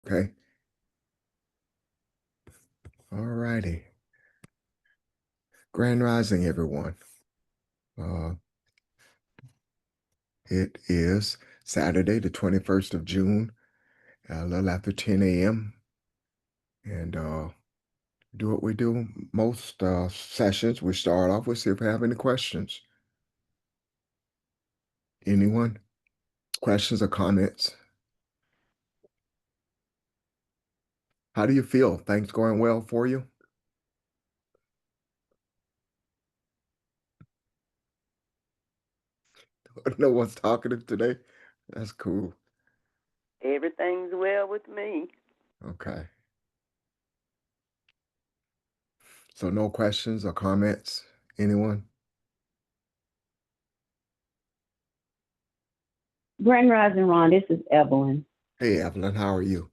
Okay. All righty. Grand Rising, everyone. Uh, it is Saturday, the 21st of June, a little after 10 a.m. And do what we do most sessions. We start off with see if we have any questions. Anyone? Questions or comments? How do you feel? Things going well for you? No one's talkative today. That's cool. Everything's well with me. Okay. So no questions or comments? Anyone? Grand Rising Ron, this is Evelyn. Hey, Evelyn, how are you?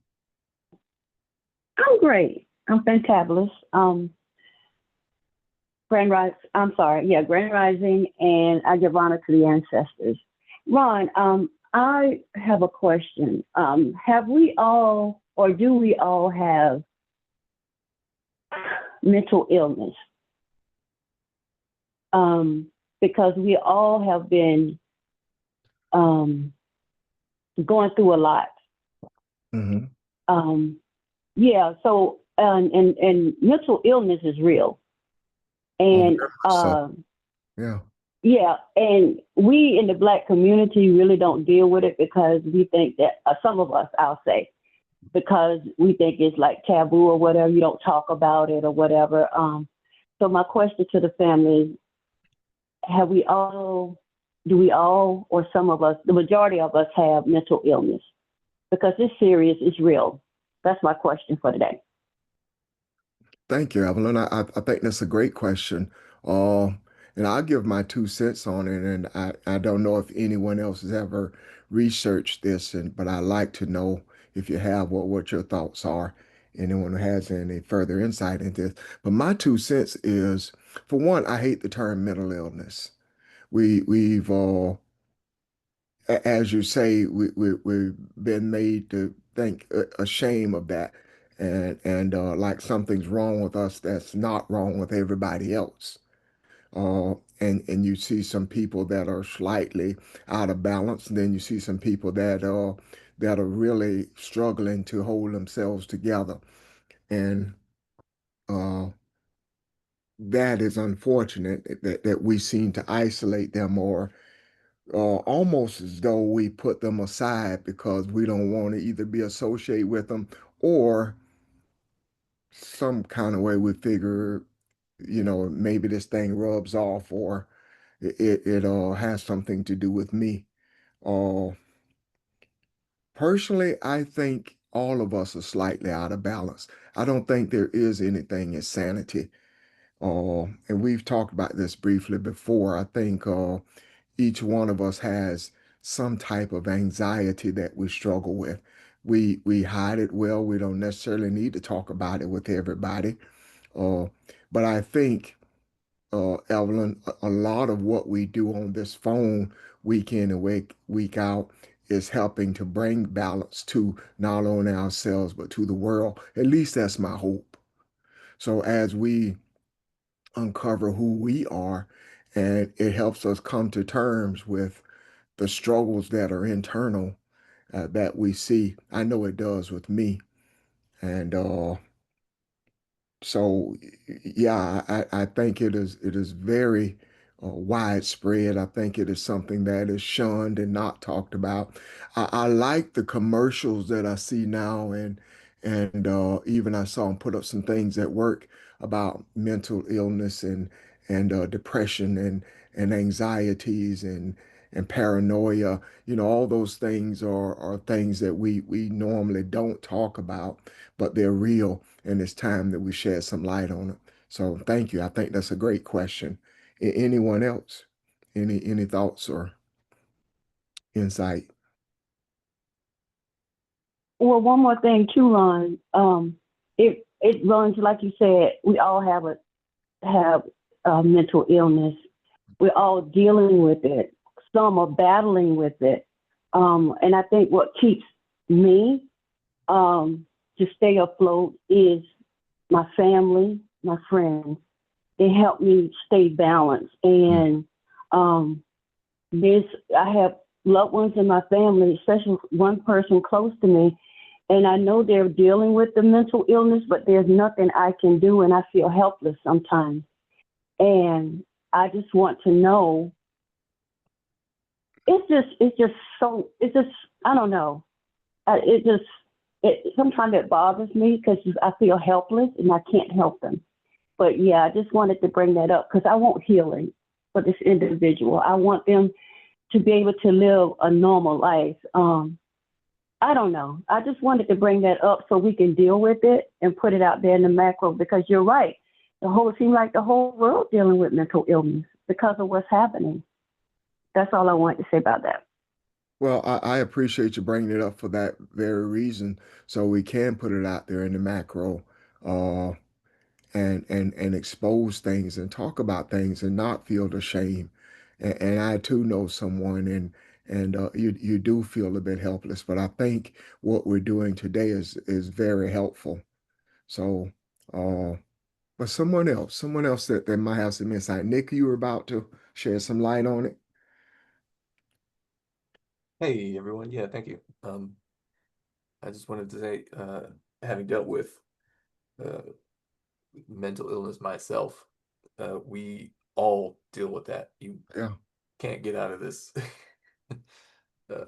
I'm great. I'm fantabulous. Grand Rising, and I give honor to the ancestors. Ron, I have a question. Have we all, or do we all have mental illness? Because we all have been um, going through a lot. Mm-hmm. Um, yeah, so and mental illness is real, Oh, and very much so. Yeah. yeah, and we in the Black community really don't deal with it because we think that some of us, I'll say, because we think it's like taboo or whatever. You don't talk about it or whatever. So my question to the family is: Have we all? Do we all, or some of us, the majority of us, have mental illness? Because it's serious, it's real. That's my question for today. Thank you, Evelyn. I think that's a great question. Uh, and I'll give my 2 cents on it. And I don't know if anyone else has ever researched this, but I like to know if you have what your thoughts are. Anyone who has any further insight into this. But my 2 cents is, for one, I hate the term mental illness. We've as you say, we've been made to think ashamed of that, and like something's wrong with us that's not wrong with everybody else. And you see some people that are slightly out of balance, and then you see some people that are really struggling to hold themselves together, and uh, that is unfortunate that we seem to isolate them or almost as though we put them aside because we don't want to either be associated with them or some kind of way we figure, maybe this thing rubs off or it has something to do with me. Uh, Personally, I think all of us are slightly out of balance. I don't think there is anything as sanity. And we've talked about this briefly before. I think each one of us has some type of anxiety that we struggle with. We hide it well. We don't necessarily need to talk about it with everybody. Uh, but I think, Evelyn, a lot of what we do on this phone week in and week out is helping to bring balance to not only ourselves but to the world. At least that's my hope. So as we uncover who we are, and it helps us come to terms with the struggles that are internal that we see. I know it does with me. And so, yeah, I think it is very widespread. I think it is something that is shunned and not talked about. I like the commercials that I see now, and even I saw them put up some things at work about mental illness and depression and anxieties and paranoia. All those things are things that we normally don't talk about, but they're real, and it's time that we shed some light on it. So thank you. I think that's a great question. Anyone else? Any thoughts or insight? Well, one more thing too, Ron. It runs like you said. We all have mental illness. We're all dealing with it. Some are battling with it. And I think what keeps me to stay afloat is my family, my friends. They help me stay balanced. And I have loved ones in my family, especially one person close to me, and I know they're dealing with the mental illness, but there's nothing I can do, and I feel helpless sometimes. And I just want to know. I don't know. Sometimes it bothers me because I feel helpless and I can't help them. But yeah, I just wanted to bring that up because I want healing for this individual. I want them to be able to live a normal life. I don't know. I just wanted to bring that up so we can deal with it and put it out there in the macro, because you're right. It seems like the whole world dealing with mental illness because of what's happening. That's all I wanted to say about that. Well, I appreciate you bringing it up for that very reason, so we can put it out there in the macro, uh, and expose things and talk about things and not feel the shame. And I too know someone, and you do feel a bit helpless, but I think what we're doing today is very helpful. So, uh, but someone else that might have some insight. Nick, you were about to share some light on it. Hey everyone, yeah, thank you. I just wanted to say, having dealt with uh, mental illness myself, we all deal with that. You Yeah. can't get out of this uh,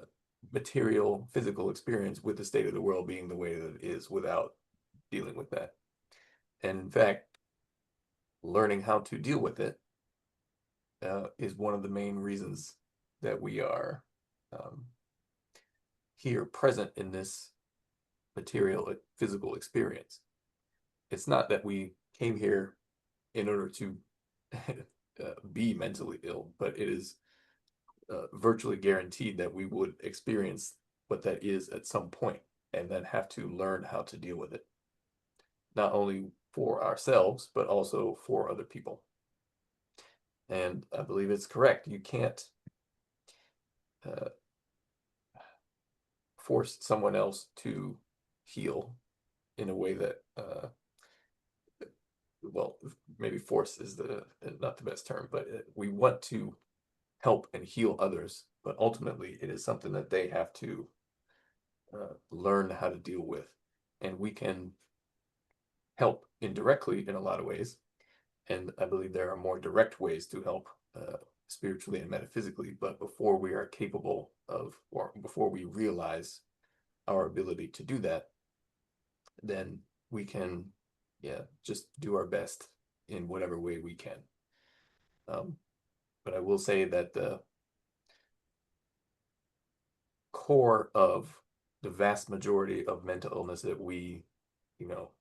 material, physical experience with the state of the world being the way that it is without dealing with that. And in fact, learning how to deal with it is one of the main reasons that we are um, here present in this material, physical experience. It's not that we came here in order to be mentally ill, but it is virtually guaranteed that we would experience what that is at some point and then have to learn how to deal with it. Not only for ourselves, but also for other people. And I believe it's correct. You can't uh, force someone else to heal in a way that well, maybe force is not the best term, but we want to help and heal others, but ultimately it is something that they have to learn how to deal with. And we can help indirectly in a lot of ways. And I believe there are more direct ways to help spiritually and metaphysically, but before we are capable of, or before we realize our ability to do that, then we can, yeah, just do our best in whatever way we can. But I will say that the core of the vast majority of mental illness that we,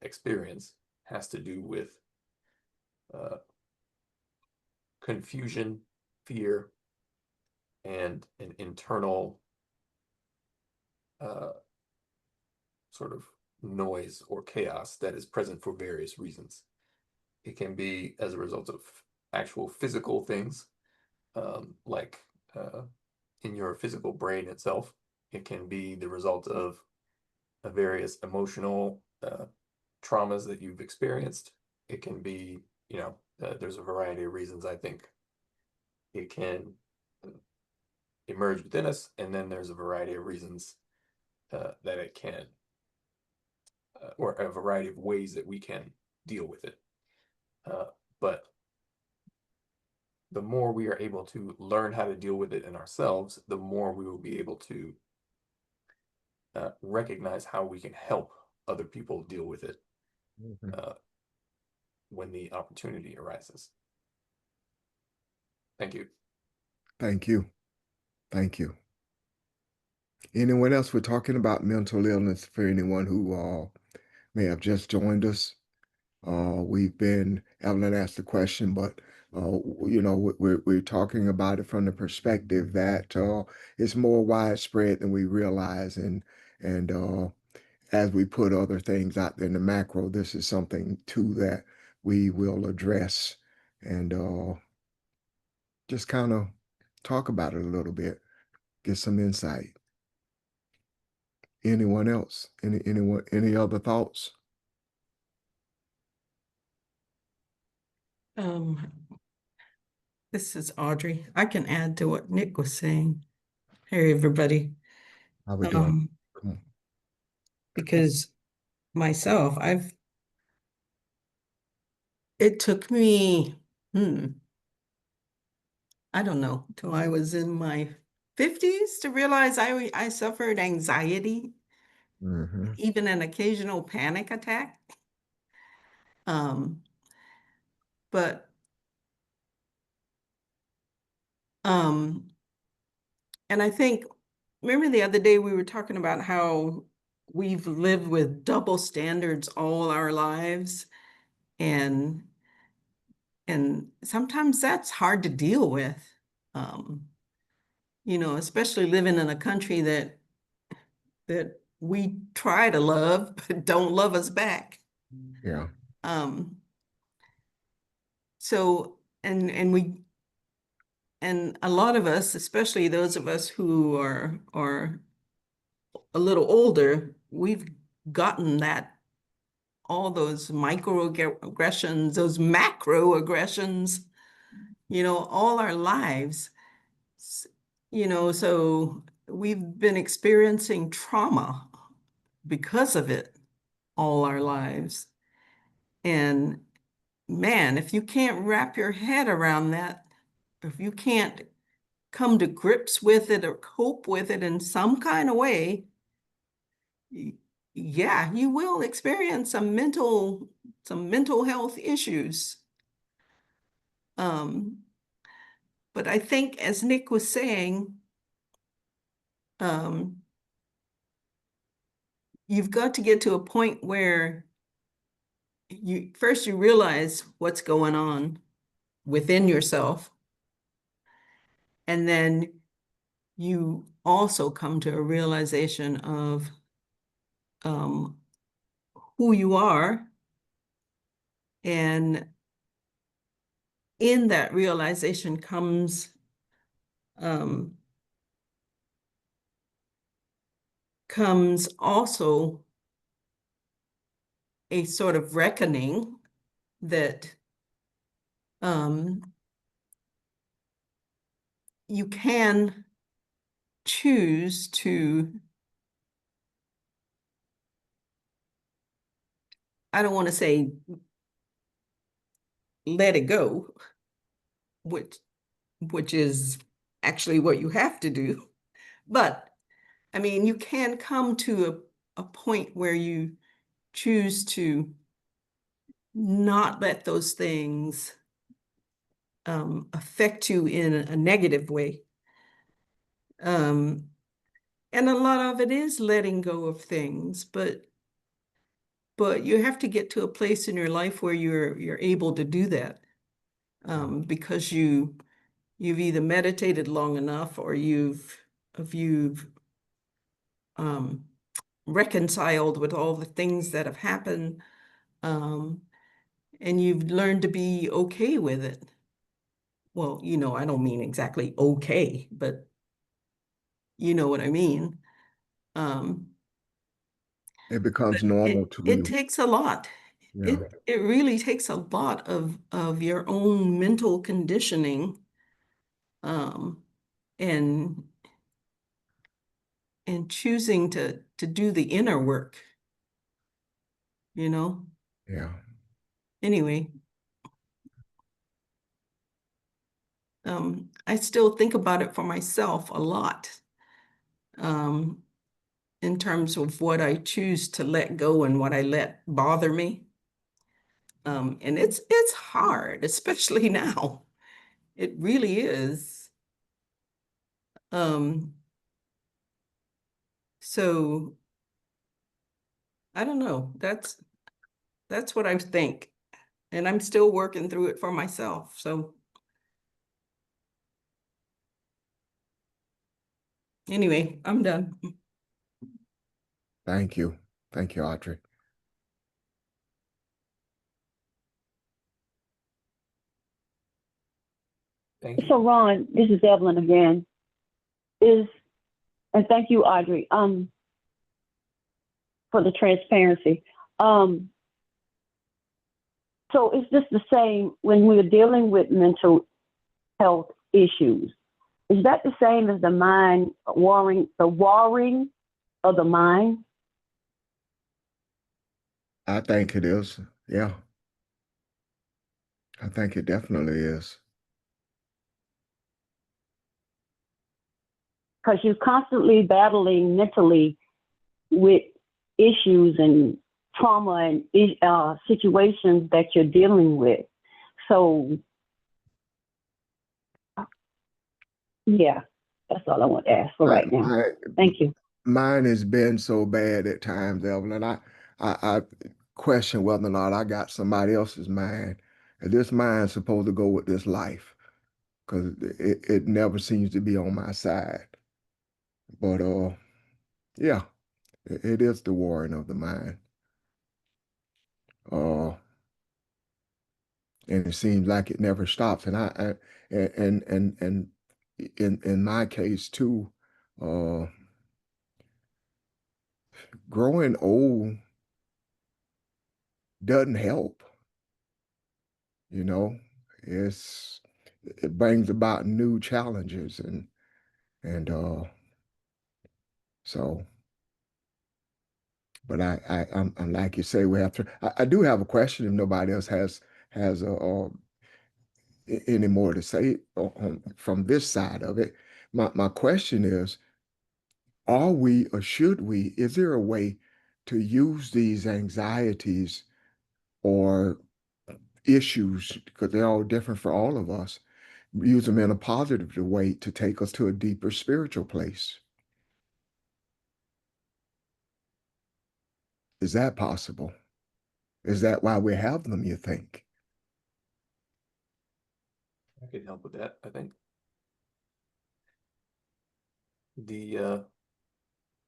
experience has to do with uh, confusion, fear, and an internal sort of noise or chaos that is present for various reasons. It can be as a result of actual physical things, like in your physical brain itself. It can be the result of various emotional traumas that you've experienced. It can be, there's a variety of reasons. I think it can emerge within us, and then there's a variety of reasons that it can, or a variety of ways that we can deal with it. But the more we are able to learn how to deal with it in ourselves, the more we will be able to recognize how we can help other people deal with it when the opportunity arises. Thank you. Thank you. Thank you. Anyone else? We're talking about mental illness for anyone who may have just joined us. We've been, Evelyn asked the question, but we're talking about it from the perspective that it's more widespread than we realize, and as we put other things out there in the macro, this is something too that we will address and just kind of talk about it a little bit, get some insight. Anyone else? Any other thoughts? This is Audrey. I can add to what Nick was saying. Hey, everybody. How we doing? Um, Come on. because myself, it took me, I don't know, till I was in my 50s to realize I suffered anxiety, Mhm. even an occasional panic attack. But and I think, remember the other day we were talking about how we've lived with double standards all our lives, and sometimes that's hard to deal with. Especially living in a country that we try to love but don't love us back. Yeah. So and a lot of us, especially those of us who are a little older, we've gotten all those microaggressions, those macroaggressions, all our lives. So we've been experiencing trauma because of it all our lives. And man, if you can't wrap your head around that, if you can't come to grips with it or cope with it in some kind of way, yeah, you will experience some mental health issues. But I think, as Nick was saying, you've got to get to a point where you realize what's going on within yourself, and then you also come to a realization of who you are, and in that realization comes also a sort of reckoning that you can choose to, I don't want to say let it go, which is actually what you have to do. But I mean, you can come to a point where you choose to not let those things affect you in a negative way. And a lot of it is letting go of things, but you have to get to a place in your life where you're able to do that, because you've either meditated long enough, or you've reconciled with all the things that have happened, and you've learned to be okay with it. Well, I don't mean exactly okay, but you know what I mean. It becomes normal to It you. takes a lot. Yeah. It really takes a lot of your own mental conditioning, and choosing to do the inner work, Yeah. Anyway, I still think about it for myself a lot, in terms of what I choose to let go and what I let bother me. And it's hard, especially now. It really is. So I don't know. That's what I think. And I'm still working through it for myself. So anyway, I'm done. Thank you. Thank you, Audrey. Thank you. So Ron, this is Evelyn again. And thank you, Audrey. for the transparency. So it's just the same when we're dealing with mental health issues. Is that the same as the mind warring of the mind? I think it is. Yeah, I think it definitely is. Because you're constantly battling mentally with issues and trauma and situations that you're dealing with. So, yeah, that's all I want to ask for right now. Thank you. Mine has been so bad at times, Evelyn. I question whether or not I got somebody else's mind. And this mind's supposed to go with this life, because it never seems to be on my side. But yeah, it is the warring of the mind. And it seems like it never stops. And and in my case too, uh, growing old doesn't help. You know, it brings about new challenges and so. But I'm like you say, we have to. I do have a question if nobody else has any more to say from this side of it. My question is, are we or should we? Is there a way to use these anxieties or issues, because they're all different for all of us, use them in a positive way to take us to a deeper spiritual place? Is that possible? Is that why we have them, you think? I can help with that, I think.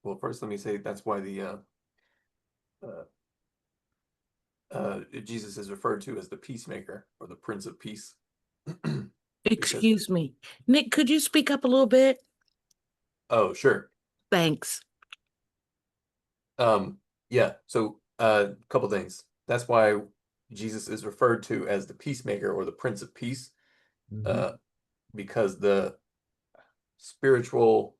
Well, first let me say that's why Jesus is referred to as the peacemaker or the Prince of Peace. Excuse me. Nick, could you speak up a little bit? Oh, sure. Thanks. Yeah, so a couple things. That's why Jesus is referred to as the peacemaker or the Prince of Peace, because the spiritual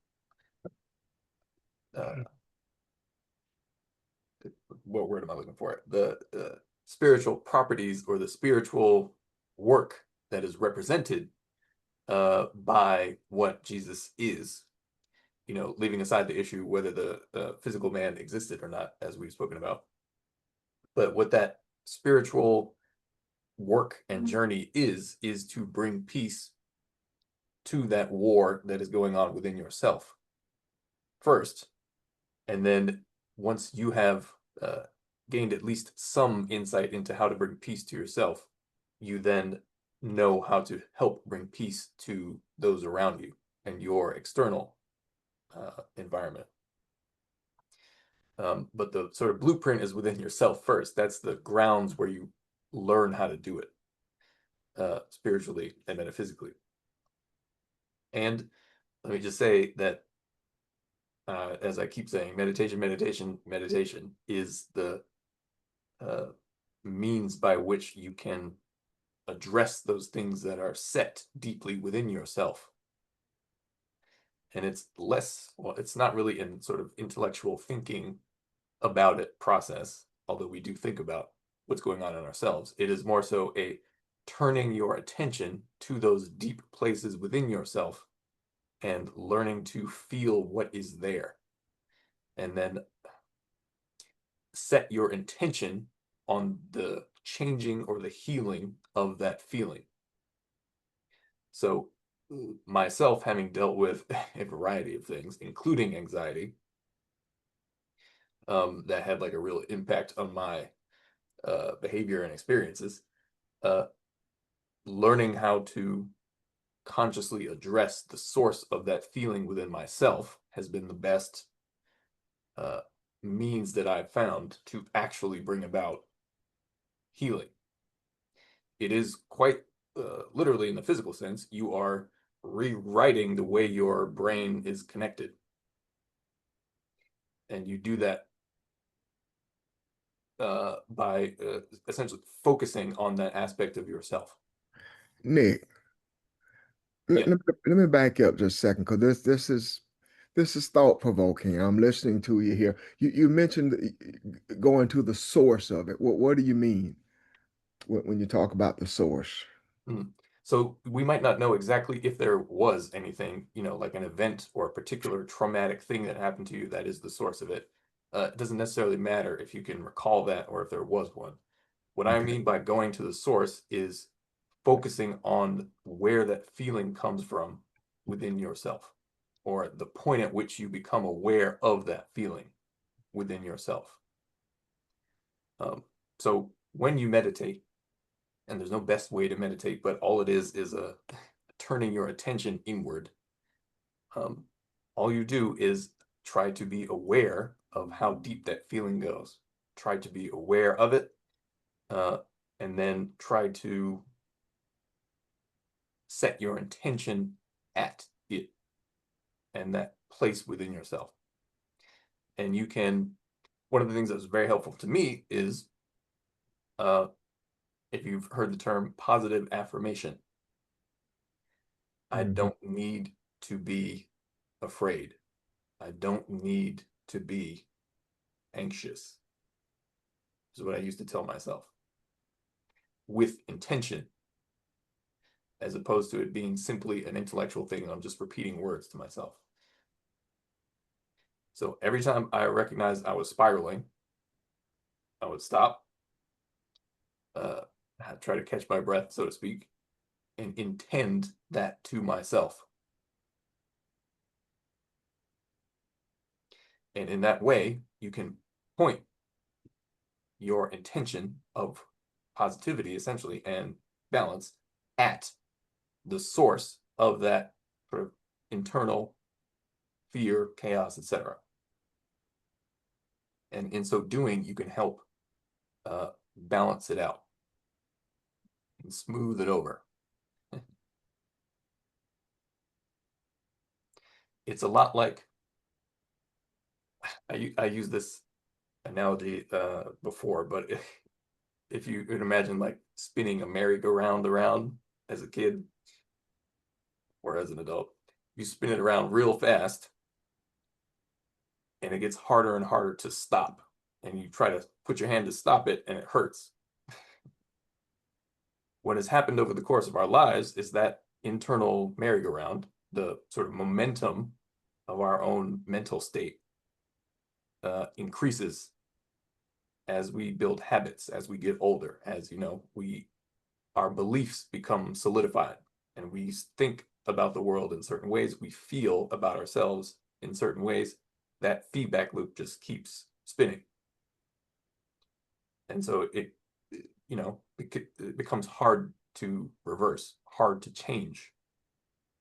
what word am I looking for? The spiritual properties or the spiritual work that is represented by what Jesus is, leaving aside the issue whether the physical man existed or not, as we've spoken about. But what that spiritual work and journey is to bring peace to that war that is going on within yourself first. And then once you have gained at least some insight into how to bring peace to yourself, you then know how to help bring peace to those around you and your external environment. But the sort of blueprint is within yourself first. That's the grounds where you learn how to do it spiritually and metaphysically. And let me just say that, as I keep saying, meditation is the means by which you can address those things that are set deeply within yourself. And it's it's not really in sort of intellectual thinking about it process, although we do think about what's going on in ourselves. It is more so a turning your attention to those deep places within yourself and learning to feel what is there. And then set your intention on the changing or the healing of that feeling. So myself, having dealt with a variety of things, including anxiety, that had like a real impact on my behavior and experiences, learning how to consciously address the source of that feeling within myself has been the best means that I've found to actually bring about healing. It is quite literally, in the physical sense, you are rewriting the way your brain is connected. And you do that by essentially focusing on that aspect of yourself. Nick, Yeah. let me back up just a second, because this is thought provoking. I'm listening to you here. You mentioned going to the source of it. What do you mean when you talk about the source? Mm. So we might not know exactly if there was anything, like an event or a particular traumatic thing that happened to you that is the source of it. It doesn't necessarily matter if you can recall that or if there was one. What I Okay. mean by going to the source is focusing on where that feeling comes from within yourself, or the point at which you become aware of that feeling within yourself. So when you meditate, and there's no best way to meditate, but all it is a turning your attention inward. All you do is try to be aware of how deep that feeling goes. Try to be aware of it, and then try to set your intention at it and that place within yourself. And you can, one of the things that was very helpful to me is, if you've heard the term positive affirmation, I don't need to be afraid. I don't need to be anxious, is what I used to tell myself, with intention, as opposed to it being simply an intellectual thing and I'm just repeating words to myself. So every time I recognized I was spiraling, I would stop, try to catch my breath, so to speak, and intend that to myself. And in that way, you can point your intention of positivity, essentially, and balance at the source of that sort of internal fear, chaos, etc. And in so doing, you can help balance it out and smooth it over. It's a lot like, I use this analogy before, but if you could imagine like spinning a merry-go-round around as a kid or as an adult, you spin it around real fast and it gets harder and harder to stop. And you try to put your hand to stop it and it hurts. What has happened over the course of our lives is that internal merry-go-round, the sort of momentum of our own mental state, increases as we build habits, as we get older, as our beliefs become solidified, and we think about the world in certain ways, we feel about ourselves in certain ways. That feedback loop just keeps spinning, and so it becomes hard to reverse, hard to change.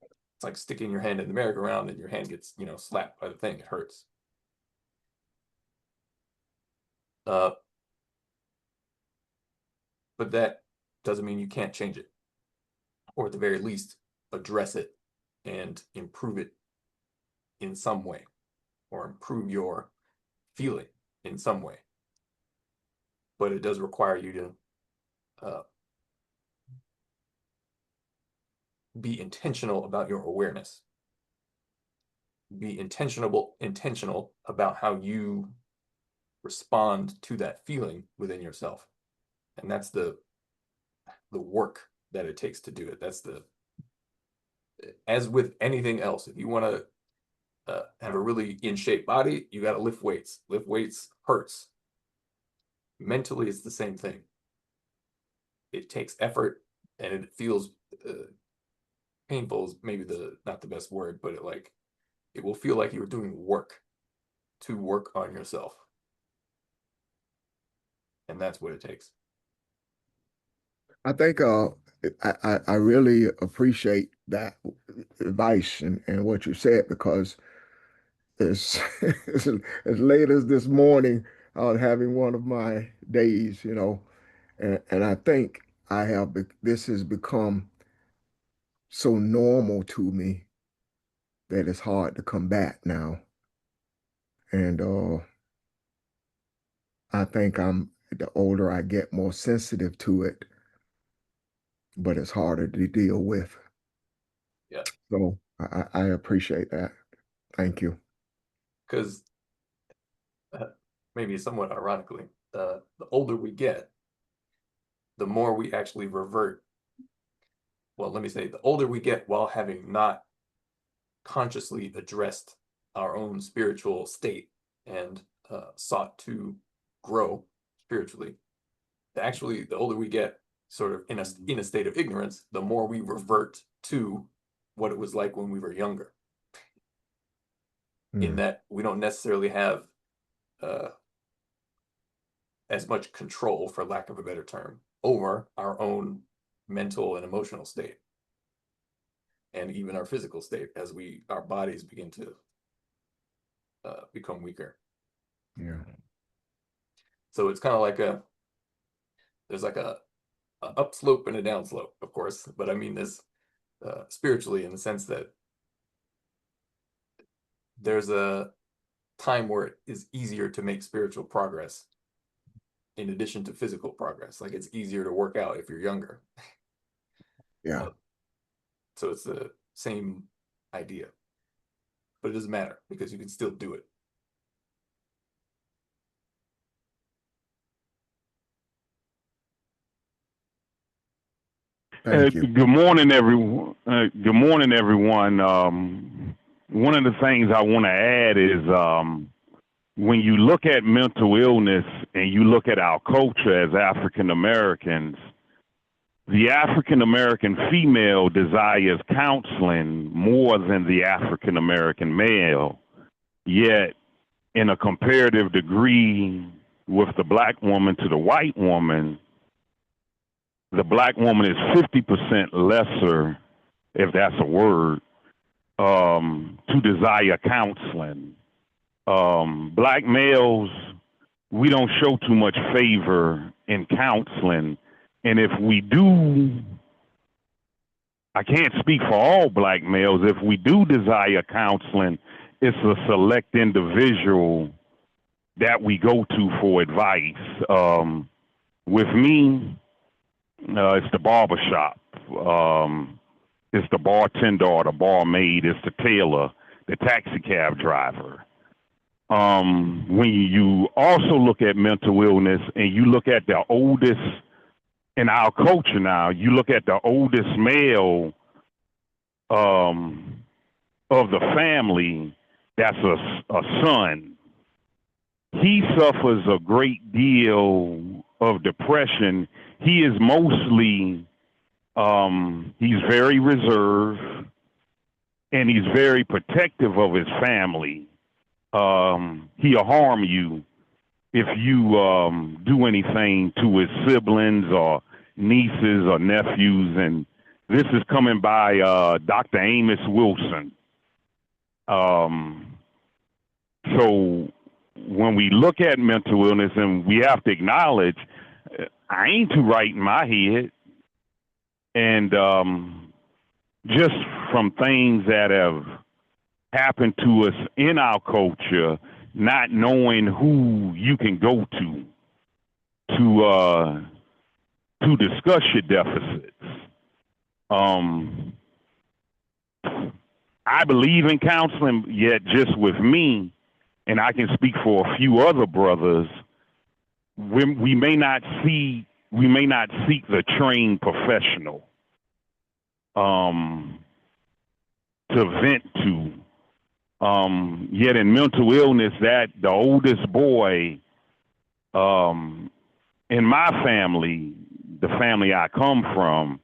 It's like sticking your hand in the merry-go-round and your hand gets slapped by the thing. It hurts. But that doesn't mean you can't change it, or at the very least address it and improve it in some way, or improve your feeling in some way. But it does require you to be intentional about your awareness. Be intentional about how you respond to that feeling within yourself. And that's the work that it takes to do it. That's as with anything else, if you want to have a really in shape body, you got to lift weights. Lift weights hurts. Mentally, it's the same thing. It takes effort and it feels painful is maybe not the best word, but it will feel like you're doing work to work on yourself. And that's what it takes. I think I really appreciate that advice and what you said, because as as late as this morning, I was having one of my days, and I think this has become so normal to me that it's hard to come back now. And I think the older I get, more sensitive to it, but it's harder to deal with. Yeah. So I appreciate that. Thank you. Because maybe somewhat ironically, the older we get, the more we actually revert. Well, let me say, the older we get while having not consciously addressed our own spiritual state and sought to grow spiritually. Actually, the older we get, sort of in a state of ignorance, the more we revert to what it was like when we were younger. In that we don't necessarily have as much control, for lack of a better term, over our own mental and emotional state, and even our physical state, as our bodies begin to become weaker. Yeah. So it's kind of like there's like a upslope and a downslope, of course, but I mean this spiritually, in the sense that there's a time where it is easier to make spiritual progress in addition to physical progress. Like, it's easier to work out if you're younger. Yeah. So it's the same idea, but it doesn't matter because you can still do it. Thank you. Good morning, everyone. Good morning, everyone. One of the things I want to add is when you look at mental illness and you look at our culture as African Americans, the African American female desires counseling more than the African American male. Yet, in a comparative degree with the black woman to the white woman, the black woman is 50% lesser, if that's a word, to desire counseling. Black males, we don't show too much favor in counseling. And if we do, I can't speak for all black males, if we do desire counseling, it's a select individual that we go to for advice. With me, it's the barbershop. It's the bartender or the barmaid. It's the tailor, the taxi cab driver. When you also look at mental illness and you look at the oldest in our culture now, you look at the oldest male of the family, that's a son. He suffers a great deal of depression. He is mostly, he's very reserved and he's very protective of his family. He'll harm you if you do anything to his siblings or nieces or nephews. And this is coming by Dr. Amos Wilson. So when we look at mental illness, and we have to acknowledge, I ain't too right in my head. And just from things that have happened to us in our culture, not knowing who you can go to discuss your deficits. I believe in counseling, yet just with me, and I can speak for a few other brothers, we may not seek the trained professional to vent to. Yet in mental illness, that the oldest boy in my family, the family I come from,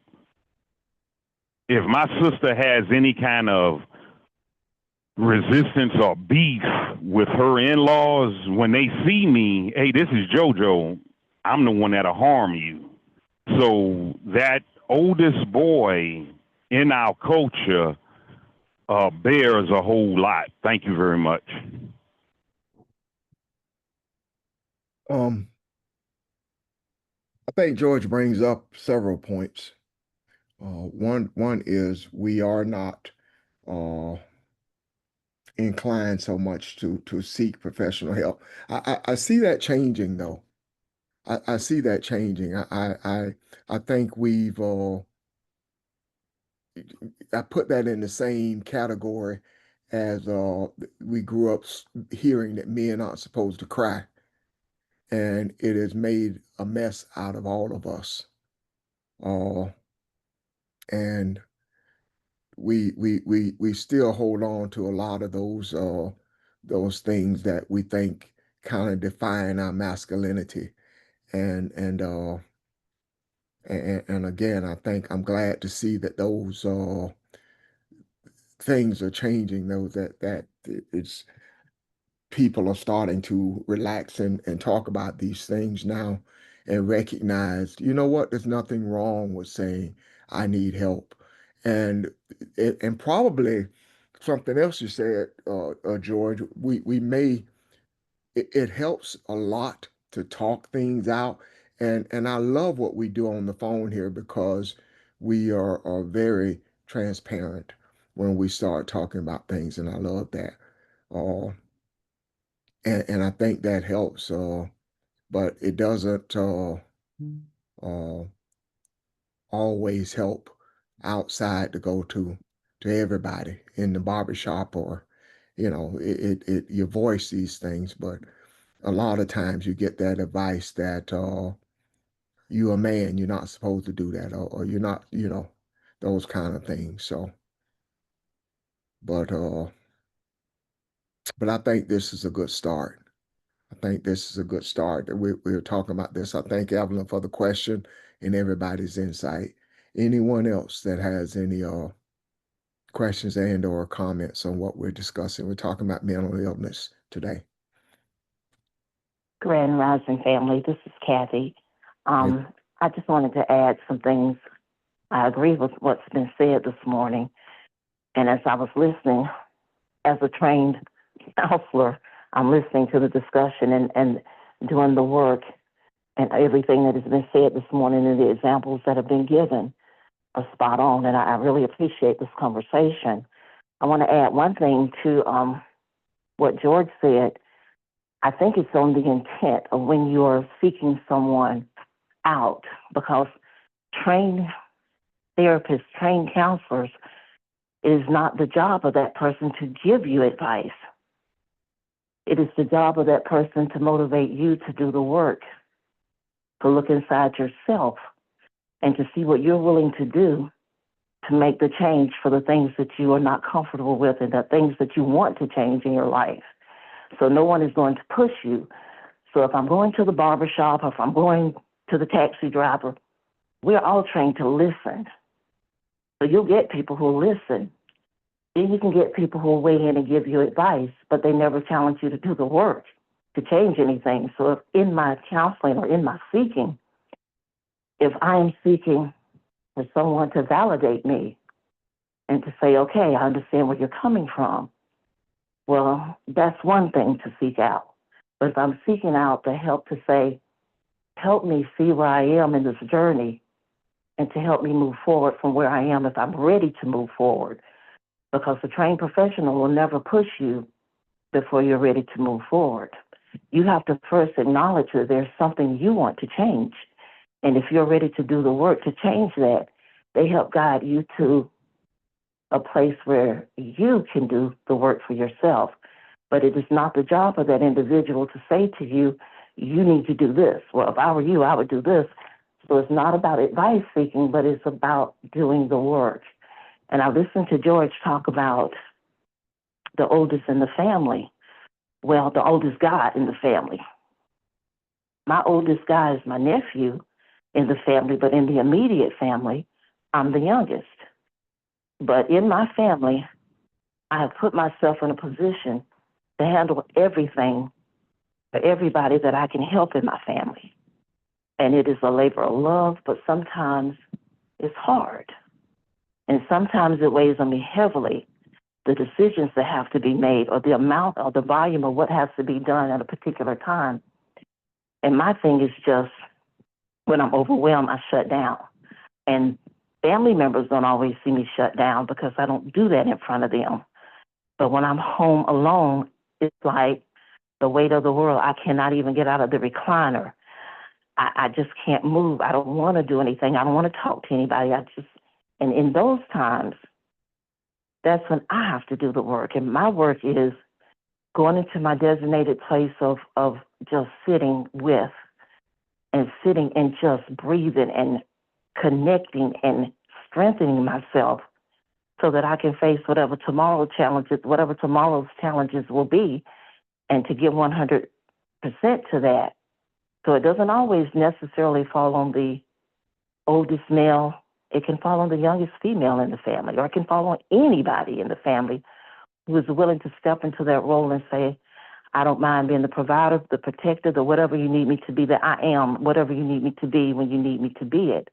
if my sister has any kind of resistance or beef with her in-laws, when they see me, hey, this is JoJo, I'm the one that'll harm you. So that oldest boy in our culture bears a whole lot. Thank you very much. I think George brings up several points. One is we are not inclined so much to seek professional help. I see that changing though. I see that changing. I think I put that in the same category as we grew up hearing that men aren't supposed to cry, and it has made a mess out of all of us. Uh, and we still hold on to a lot of those things that we think kind of define our masculinity. And and uh and again, I think I'm glad to see that those things are changing, though, that it's people are starting to relax and talk about these things now and recognize, you know what, there's nothing wrong with saying I need help. And and probably something else you said, George, we may it helps a lot to talk things out. And I love what we do on the phone here because we are very transparent when we start talking about things, and I love that. Uh, and I think that helps. But it doesn't uh, always help outside to go to everybody in the barbershop, or you voice these things, but a lot of times you get that advice that you're a man, you're not supposed to do that, or you're not, those kind of things. So, but uh, but I think this is a good start. I think this is a good start. We're talking about this. I thank Evelyn for the question and everybody's insight. Anyone else that has any questions and or comments on what we're discussing? We're talking about mental illness today. Grand Rising family, this is Kathy. I just wanted to add some things. I agree with what's been said this morning. And as I was listening, as a trained counselor, I'm listening to the discussion and doing the work, and everything that has been said this morning and the examples that have been given are spot on. And I really appreciate this conversation. I want to add one thing to what George said. I think it's on the intent of when you're seeking someone out, because trained therapists, trained counselors, it is not the job of that person to give you advice. It is the job of that person to motivate you to do the work, to look inside yourself and to see what you're willing to do to make the change for the things that you are not comfortable with and the things that you want to change in your life. So no one is going to push you. So if I'm going to the barbershop, or if I'm going to the taxi driver, we're all trained to listen. So you'll get people who listen. Then you can get people who will weigh in and give you advice, but they never challenge you to do the work to change anything. So if in my counseling or in my seeking, if I am seeking for someone to validate me and to say, okay, I understand where you're coming from, well, that's one thing to seek out. But if I'm seeking out the help to say, help me see where I am in this journey and to help me move forward from where I am if I'm ready to move forward. Because the trained professional will never push you before you're ready to move forward. You have to first acknowledge that there's something you want to change. And if you're ready to do the work to change that, they help guide you to a place where you can do the work for yourself. But it is not the job of that individual to say to you, you need to do this. Well, if I were you, I would do this. So it's not about advice seeking, but it's about doing the work. And I listened to George talk about the oldest in the family. Well, the oldest guy in the family. My oldest guy is my nephew in the family, but in the immediate family, I'm the youngest. But in my family, I have put myself in a position to handle everything for everybody that I can help in my family. And it is a labor of love, but sometimes it's hard. And sometimes it weighs on me heavily, the decisions that have to be made or the amount or the volume of what has to be done at a particular time. And my thing is just, when I'm overwhelmed, I shut down. And family members don't always see me shut down because I don't do that in front of them. But when I'm home alone, it's like the weight of the world. I cannot even get out of the recliner. I just can't move. I don't want to do anything. I don't want to talk to anybody. And in those times, that's when I have to do the work. And my work is going into my designated place of just sitting with and sitting and just breathing and connecting and strengthening myself so that I can face whatever tomorrow's challenges will be, and to give 100% to that. So it doesn't always necessarily fall on the oldest male. It can fall on the youngest female in the family, or it can fall on anybody in the family who is willing to step into that role and say, I don't mind being the provider, the protector, the whatever you need me to be, that I am whatever you need me to be when you need me to be it.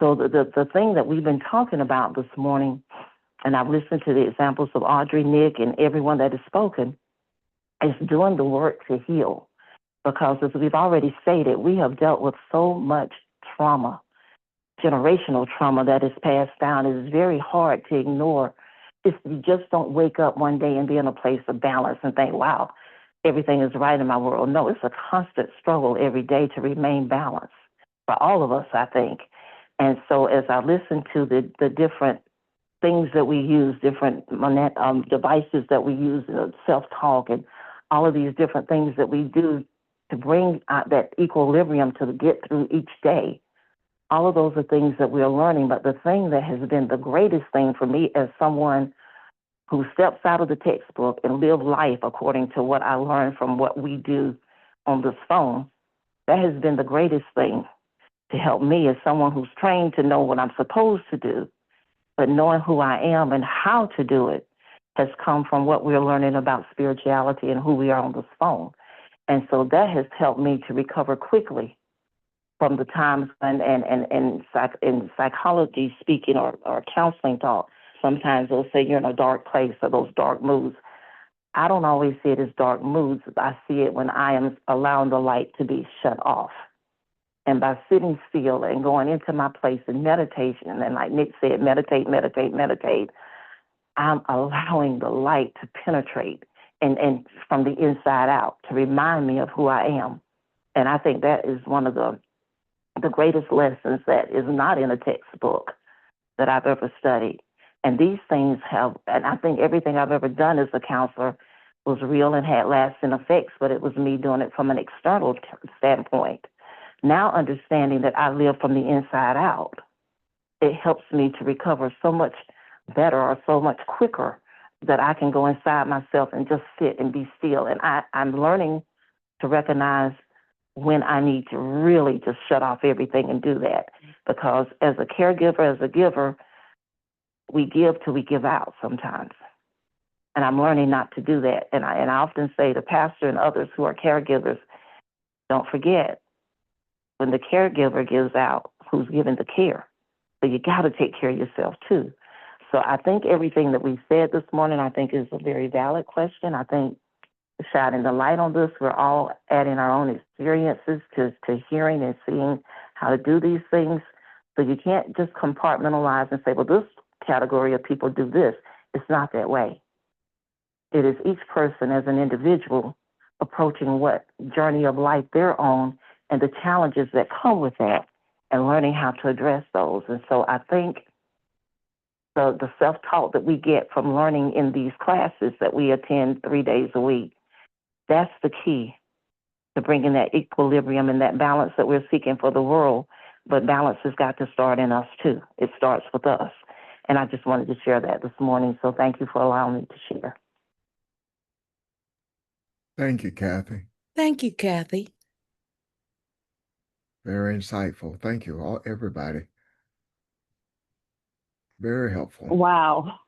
So the thing that we've been talking about this morning, and I've listened to the examples of Audrey, Nick, and everyone that has spoken, is doing the work to heal. Because as we've already stated, we have dealt with so much trauma, generational trauma that is passed down. It is very hard to ignore. You just don't wake up one day and be in a place of balance and think, wow, everything is right in my world. No, it's a constant struggle every day to remain balanced for all of us, I think. And so as I listen to the different things that we use, different devices that we use, self-talk, and all of these different things that we do to bring that equilibrium to get through each day, all of those are things that we're learning. But the thing that has been the greatest thing for me as someone who steps out of the textbook and live life according to what I learned from what we do on this phone, that has been the greatest thing to help me as someone who's trained to know what I'm supposed to do, but knowing who I am and how to do it has come from what we're learning about spirituality and who we are on this phone. And so that has helped me to recover quickly from the times in psychology speaking or counseling talk. Sometimes they'll say you're in a dark place or those dark moods. I don't always see it as dark moods. I see it when I am allowing the light to be shut off. And by sitting still and going into my place in meditation, and like Nick said, meditate, I'm allowing the light to penetrate and from the inside out to remind me of who I am. And I think that is one of the greatest lessons that is not in a textbook that I've ever studied. And these things and I think everything I've ever done as a counselor was real and had lasting effects, but it was me doing it from an external standpoint. Now understanding that I live from the inside out, it helps me to recover so much better or so much quicker that I can go inside myself and just sit and be still. And I'm learning to recognize when I need to really just shut off everything and do that. Because as a caregiver, as a giver, we give till we give out sometimes. And I'm learning not to do that. And I often say to pastor and others who are caregivers, don't forget, when the caregiver gives out, who's giving the care? So you got to take care of yourself too. So I think everything that we said this morning, I think is a very valid question. I think shining the light on this, we're all adding our own experiences to hearing and seeing how to do these things. So you can't just compartmentalize and say, well, this category of people do this. It's not that way. It is each person as an individual approaching what journey of life they're on and the challenges that come with that and learning how to address those. And so I think the self-taught that we get from learning in these classes that we attend 3 days a week, that's the key to bringing that equilibrium and that balance that we're seeking for the world. But balance has got to start in us too. It starts with us. And I just wanted to share that this morning. So thank you for allowing me to share. Thank you, Kathy. Thank you, Kathy. Very insightful. Thank you, all everybody. Very helpful. Wow.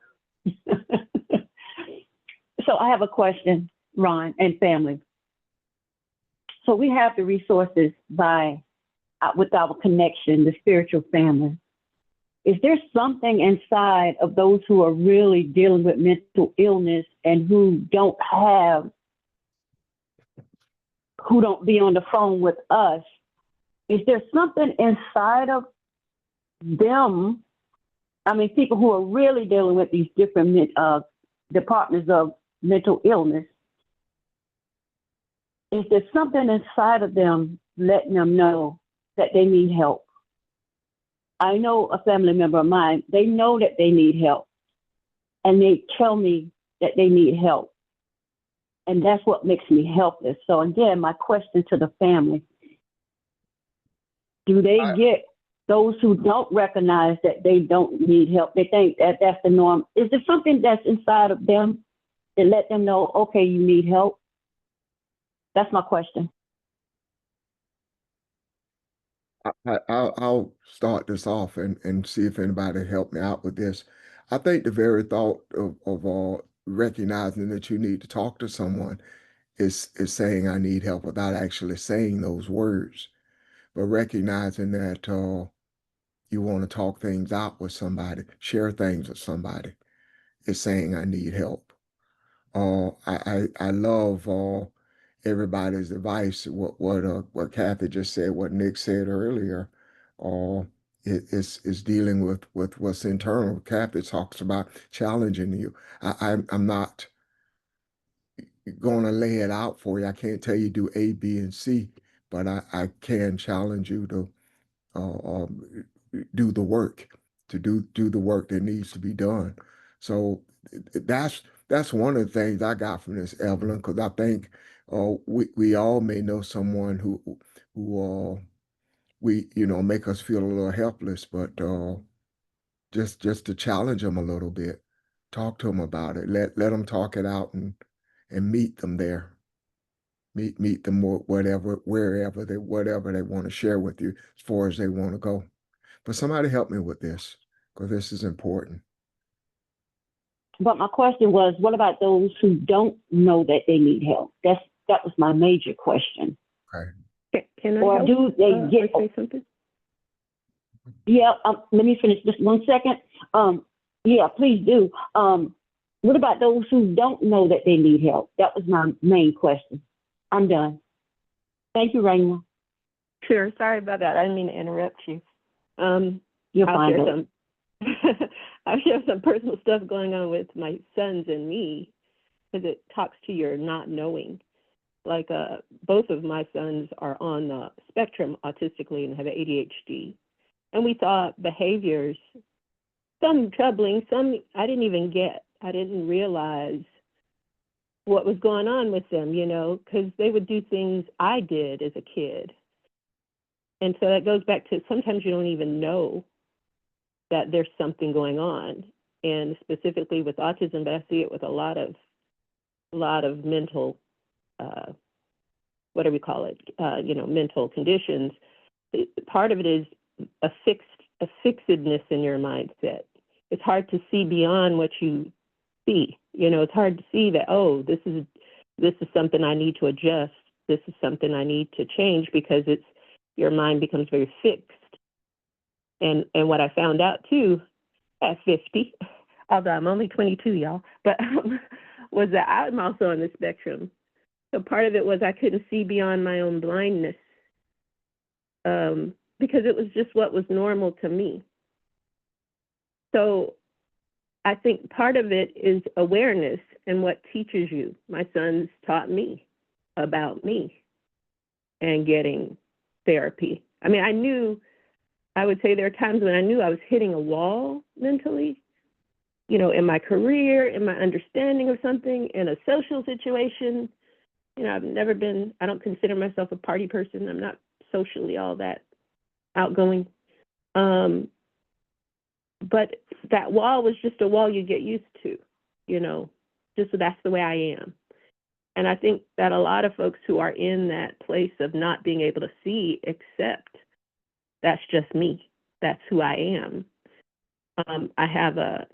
So I have a question, Ron and family. So we have the resources with our connection, the spiritual family. Is there something inside of those who are really dealing with mental illness and who don't be on the phone with us? Is there something inside of them? I mean, people who are really dealing with these different departments of mental illness. Is there something inside of them letting them know that they need help. I know a family member of mine, they know that they need help, and they tell me that they need help. And that's what makes me helpless. So again, my question to the family, do they get those who don't recognize that they don't need help? They think that that's the norm. Is there something that's inside of them that let them know, okay, you need help? That's my question. I'll start this off and see if anybody help me out with this. I think the very thought of recognizing that you need to talk to someone is saying I need help without actually saying those words, but recognizing that you want to talk things out with somebody, share things with somebody, is saying I need help. I love everybody's advice. What Kathy just said, what Nick said earlier, uh, is dealing with what's internal. Kathy talks about challenging you. I'm not going to lay it out for you. I can't tell you do A, B, and C, but I can challenge you to do the work, to do the work that needs to be done. So that's one of the things I got from this, Evelyn, because I think we all may know someone who we make us feel a little helpless, but just to challenge them a little bit, talk to them about it, let them talk it out, and meet them there. Meet them wherever they want to share with you as far as they want to go. But somebody help me with this, because this is important. But my question was, what about those who don't know that they need help? That was my major question. Okay. Can I Or help, do they get? or say something? Yeah. Let me finish just 1 second. Yeah, please do. What about those who don't know that they need help? That was my main question. I'm done. Thank you, Raymond. Sure. Sorry about that. I didn't mean to interrupt you. You're I'll fine. share Babe. some. I'll share some personal stuff going on with my sons and me, because it talks to your not knowing. Like both of my sons are on the spectrum autistically and have ADHD, and we thought behaviors, some troubling, some I didn't even get. I didn't realize what was going on with them, because they would do things I did as a kid. And so that goes back to sometimes you don't even know that there's something going on. And specifically with autism, but I see it with a lot of mental, what do we call it? Mental conditions. Part of it is a fixedness in your mindset. It's hard to see beyond what you see. It's hard to see that, oh, this is something I need to adjust. This is something I need to change, because your mind becomes very fixed. And what I found out too at 50, although I'm only 22, y'all, but was that I'm also on the spectrum. So part of it was I couldn't see beyond my own blindness, because it was just what was normal to me. So I think part of it is awareness and what teaches you. My sons taught me about me and getting therapy. I mean, I would say there are times when I knew I was hitting a wall mentally, in my career, in my understanding of something, in a social situation. I don't consider myself a party person. I'm not socially all that outgoing. But that wall was just a wall you get used to, just so that's the way I am. And I think that a lot of folks who are in that place of not being able to see, accept, that's just me. That's who I am. I have a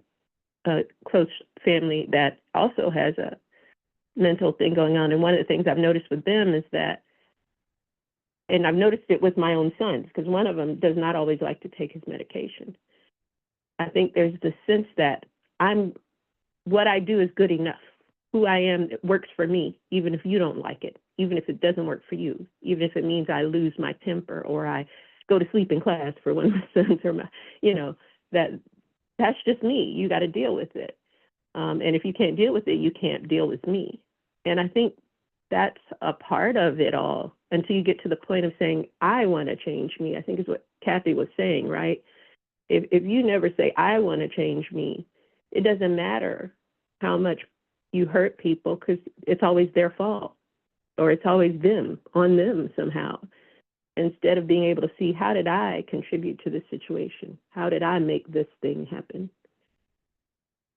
close family that also has a mental thing going on. And one of the things I've noticed with them is that, and I've noticed it with my own sons, because one of them does not always like to take his medication. I think there's the sense that what I do is good enough. Who I am, it works for me, even if you don't like it, even if it doesn't work for you, even if it means I lose my temper or I go to sleep in class for one of my sons, or that's just me. You got to deal with it. And if you can't deal with it, you can't deal with me. And I think that's a part of it all, until you get to the point of saying, I want to change me, I think is what Kathy was saying, right? If you never say, I want to change me, it doesn't matter how much you hurt people, because it's always their fault, or it's always them, on them somehow. Instead of being able to see, how did I contribute to this situation? How did I make this thing happen?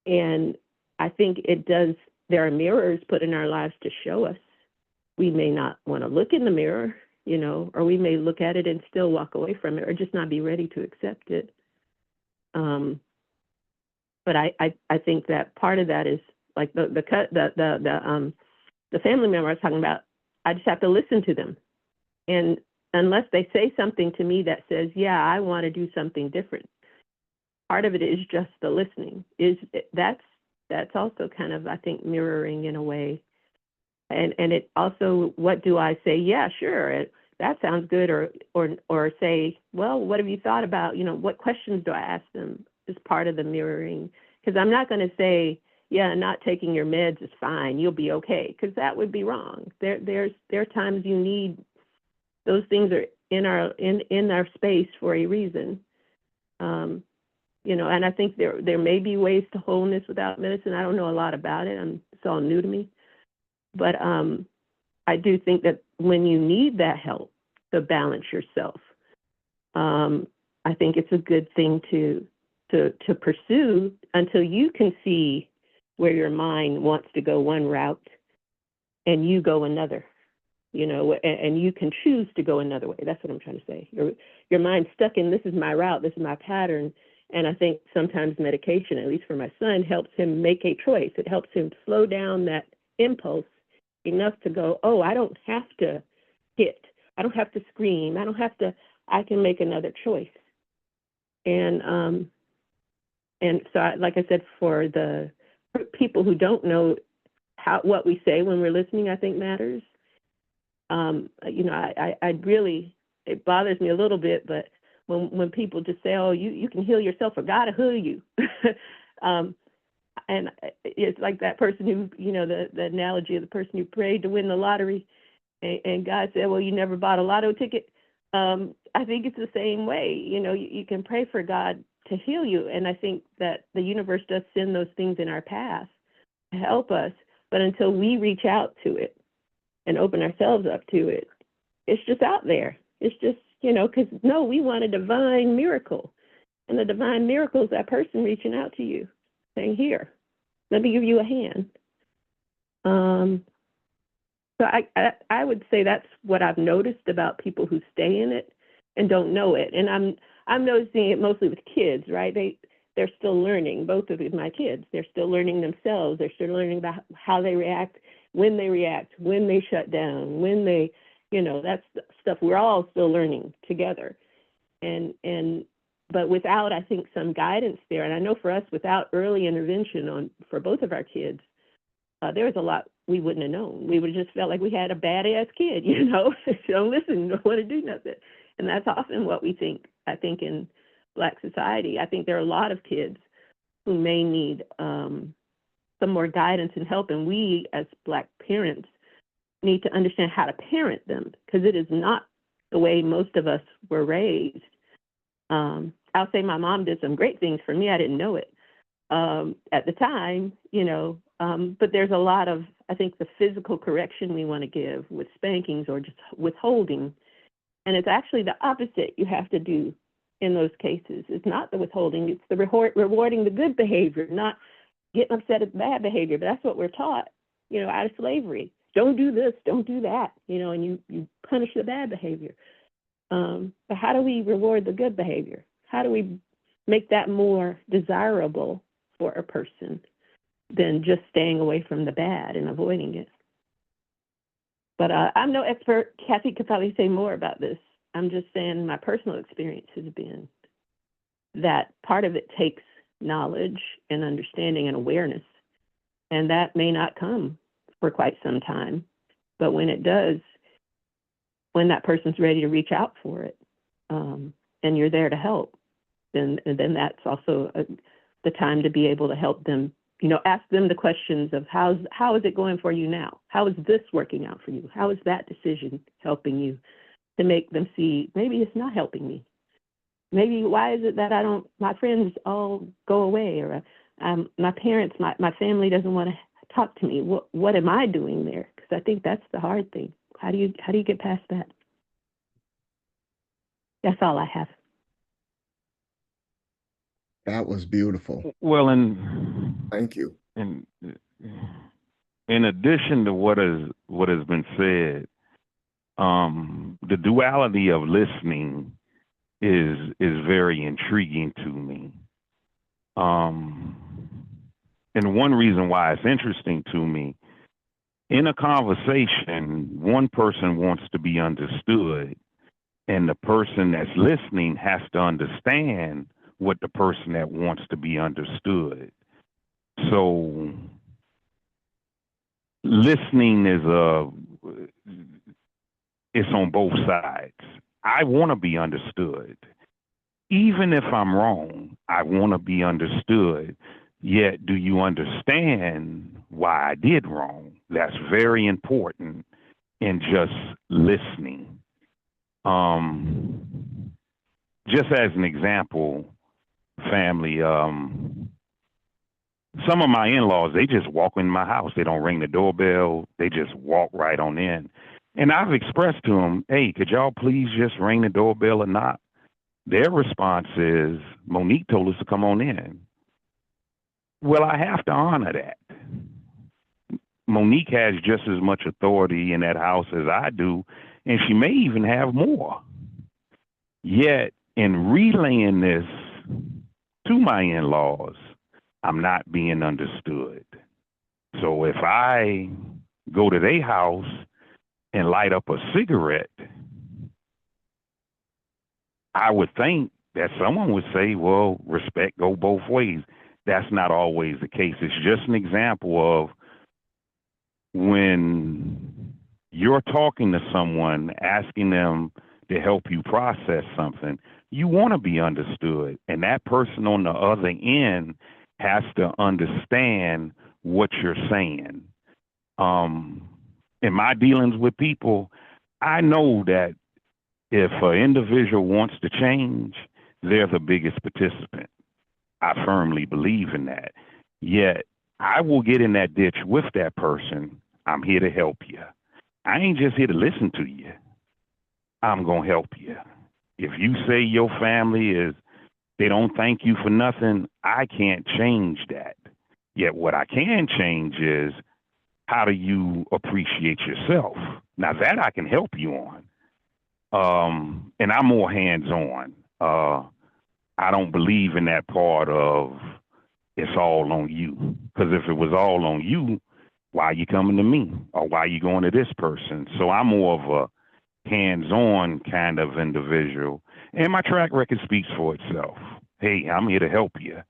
And I think it does, there are mirrors put in our lives to show us. We may not want to look in the mirror, you know, or we may look at it and still walk away from it, or just not be ready to accept it. But I think that part of that is like the family member I was talking about. I just have to listen to them, and unless they say something to me that says, yeah, I want to do something different, part of it is just the listening. That's also kind of, I think, mirroring in a way. And it also, what do I say? Yeah, sure, that sounds good, or say, well, what have you thought about, you know, what questions do I ask them, is part of the mirroring. Because I'm not going to say, yeah, not taking your meds is fine, you'll be okay, because that would be wrong. There are times you need, those things are in our space for a reason. You know, and I think there may be ways to wholeness without medicine. I don't know a lot about it. It's all new to me. But I do think that when you need that help to balance yourself, I think it's a good thing to pursue until you can see where your mind wants to go one route and you go another, you know, and you can choose to go another way. That's what I'm trying to say. Your mind's stuck in, this is my route, this is my pattern. And I think sometimes medication, at least for my son, helps him make a choice. It helps him slow down that impulse enough to go, oh, I don't have to hit, I don't have to scream, I can make another choice. And so, like I said, for the people who don't know what we say when we're listening, I think matters. You know, I really, it bothers me a little bit, but when people just say, oh, you can heal yourself, or God will heal you. And it's like that person who, you know, the analogy of the person who prayed to win the lottery, and God said, well, you never bought a lotto ticket. I think it's the same way. You know, you can pray for God to heal you. And I think that the universe does send those things in our path to help us. But until we reach out to it and open ourselves up to it, it's just out there. It's just, you know, because no, we want a divine miracle. And the divine miracle is that person reaching out to you, saying, here, let me give you a hand. So I would say that's what I've noticed about people who stay in it and don't know it. And I'm noticing it mostly with kids, right? They're still learning. Both of my kids, they're still learning themselves. They're still learning about how they react, when they shut down, when they, you know, that's stuff we're all still learning together. But without, I think, some guidance there, and I know for us, without early intervention for both of our kids, there was a lot we wouldn't have known. We would have just felt like we had a badass kid, you know, don't listen, don't want to do nothing. And that's often what we think, I think, in Black society. I think there are a lot of kids who may need some more guidance and help, and we as Black parents need to understand how to parent them, because it is not the way most of us were raised. I'll say my mom did some great things for me. I didn't know it at the time, you know, but there's a lot of, I think, the physical correction we want to give with spankings or just withholding. And it's actually the opposite you have to do in those cases. It's not the withholding, it's the rewarding the good behavior, not getting upset at bad behavior. But that's what we're taught, you know, out of slavery. Don't do this, don't do that, you know, and you punish the bad behavior. But how do we reward the good behavior? How do we make that more desirable for a person than just staying away from the bad and avoiding it? But I'm no expert. Kathy could probably say more about this. I'm just saying my personal experience has been that part of it takes knowledge and understanding and awareness, and that may not come for quite some time. But when it does, when that person's ready to reach out for it, and you're there to help, then that's also the time to be able to help them ask them the questions of how is it going for you now? How is this working out for you? How is that decision helping you, to make them see maybe it's not helping me. Maybe why is it that my friends all go away, or my parents, my family doesn't want to talk to me. What am I doing there? Because I think that's the hard thing. How do you get past that? That's all I have. That was beautiful. Well, Thank you. and in addition to what has been said, the duality of listening is very intriguing to me. And one reason why it's interesting to me, in a conversation, one person wants to be understood, and the person that's listening has to understand what the person that wants to be understood. So listening it's on both sides. I want to be understood. Even if I'm wrong, I want to be understood. Yet, do you understand why I did wrong? That's very important in just listening. Just as an example, family, some of my in-laws, they just walk in my house. They don't ring the doorbell. They just walk right on in. And I've expressed to them, hey, could y'all please just ring the doorbell or not? Their response is, Monique told us to come on in. Well, I have to honor that. Monique has just as much authority in that house as I do, and she may even have more. Yet, in relaying this to my in-laws, I'm not being understood. So if I go to their house and light up a cigarette, I would think that someone would say, well, respect go both ways. That's not always the case. It's just an example of when you're talking to someone, asking them to help you process something, you want to be understood. And that person on the other end has to understand what you're saying. In my dealings with people, I know that if an individual wants to change, they're the biggest participant. I firmly believe in that. Yet, I will get in that ditch with that person. I'm here to help you. I ain't just here to listen to you. I'm going to help you. If you say your family they don't thank you for nothing, I can't change that. Yet what I can change is, how do you appreciate yourself? Now that I can help you on. And I'm more hands-on. I don't believe in that part of it's all on you. Because if it was all on you, why are you coming to me? Or why are you going to this person? So I'm more of a hands-on kind of individual. And my track record speaks for itself. Hey, I'm here to help you.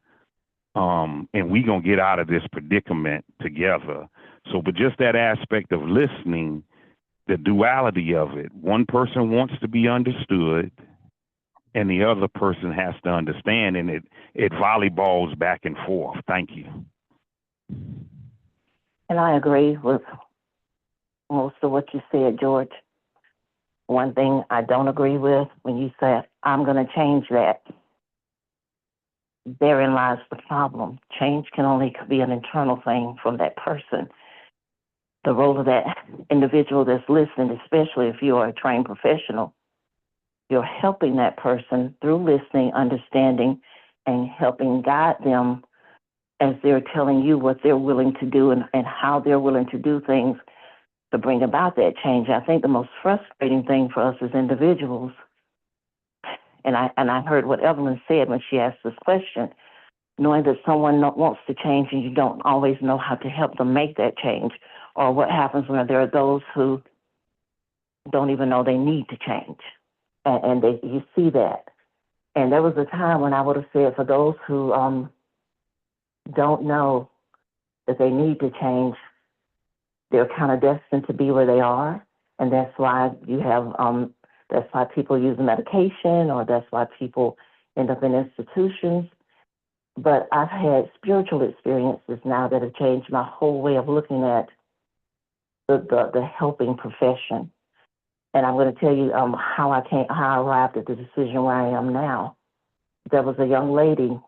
And we going to get out of this predicament together. So, but just that aspect of listening, the duality of it, one person wants to be understood and the other person has to understand, and it volleyballs back and forth. Thank you. And I agree with most of what you said, George. One thing I don't agree with, when you said, I'm going to change that, therein lies the problem. Change can only be an internal thing from that person. The role of that individual that's listening, especially if you are a trained professional, you're helping that person through listening, understanding, and helping guide them as they're telling you what they're willing to do and how they're willing to do things to bring about that change. I think the most frustrating thing for us as individuals, and I heard what Evelyn said when she asked this question, knowing that someone wants to change and you don't always know how to help them make that change, or what happens when there are those who don't even know they need to change. And you see that. And there was a time when I would have said, for those who don't know that they need to change, they're kind of destined to be where they are. And that's why you have, that's why people use medication, or that's why people end up in institutions. But I've had spiritual experiences now that have changed my whole way of looking at the helping profession. And I'm going to tell you how I arrived at the decision where I am now. There was a young lady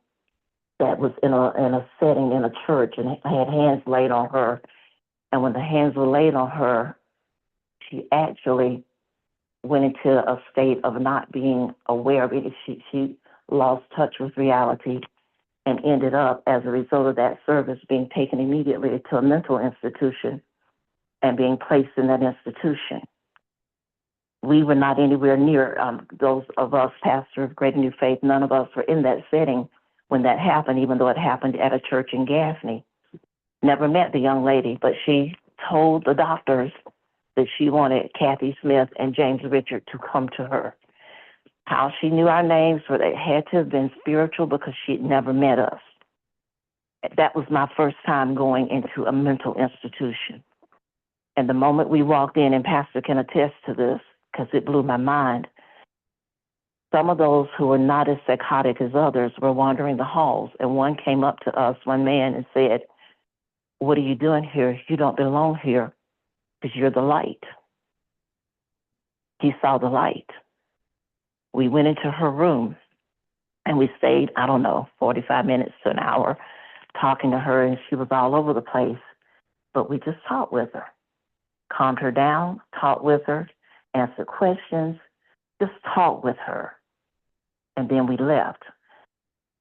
that was in a setting in a church, and I had hands laid on her. And when the hands were laid on her, she actually went into a state of not being aware of it. She lost touch with reality and ended up, as a result of that service, being taken immediately to a mental institution and being placed in that institution. We were not anywhere near, those of us, pastors of Great New Faith, none of us were in that setting when that happened, even though it happened at a church in Gaffney. Never met the young lady, but she told the doctors that she wanted Kathy Smith and James Richard to come to her. How she knew our names, for they had to have been spiritual because she'd never met us. That was my first time going into a mental institution. And the moment we walked in, and Pastor can attest to this, because it blew my mind, some of those who were not as psychotic as others were wandering the halls. And one came up to us, one man, and said, "What are you doing here? You don't belong here because you're the light." He saw the light. We went into her room and we stayed, 45 minutes to an hour talking to her, and she was all over the place. But we just talked with her, calmed her down, talked with her, answered questions, just talked with her. And then we left.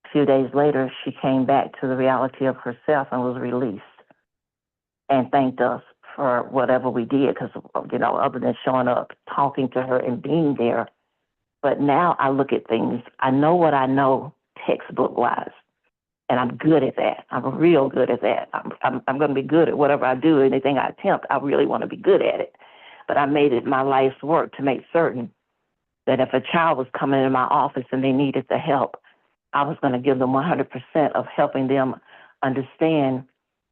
A few days later, she came back to the reality of herself and was released and thanked us for whatever we did, because, other than showing up, talking to her and being there. But now I look at things, I know what I know textbook-wise, and I'm good at that. I'm real good at that. I'm going to be good at whatever I do. Anything I attempt, I really want to be good at it. But I made it my life's work to make certain that if a child was coming in my office and they needed the help, I was going to give them 100% of helping them understand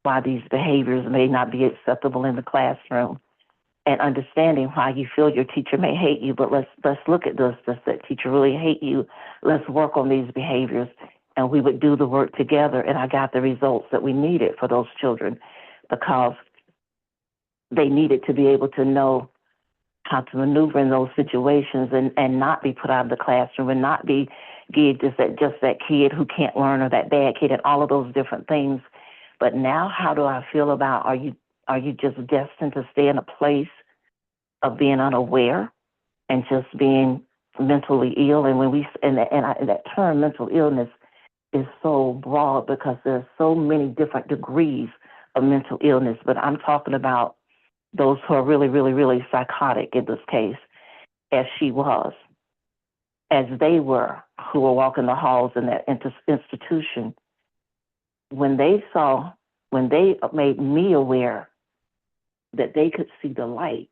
why these behaviors may not be acceptable in the classroom, and understanding why you feel your teacher may hate you. But let's look at this. Does that teacher really hate you? Let's work on these behaviors. And we would do the work together, and I got the results that we needed for those children, because they needed to be able to know how to maneuver in those situations and not be put out of the classroom and not be geared just that kid who can't learn or that bad kid and all of those different things. But now, how do I feel about, are you just destined to stay in a place of being unaware and just being mentally ill? And when that term mental illness is so broad, because there's so many different degrees of mental illness. But I'm talking about those who are really, really, really psychotic in this case, as she was, as they were, who were walking the halls in that institution. When they made me aware that they could see the light,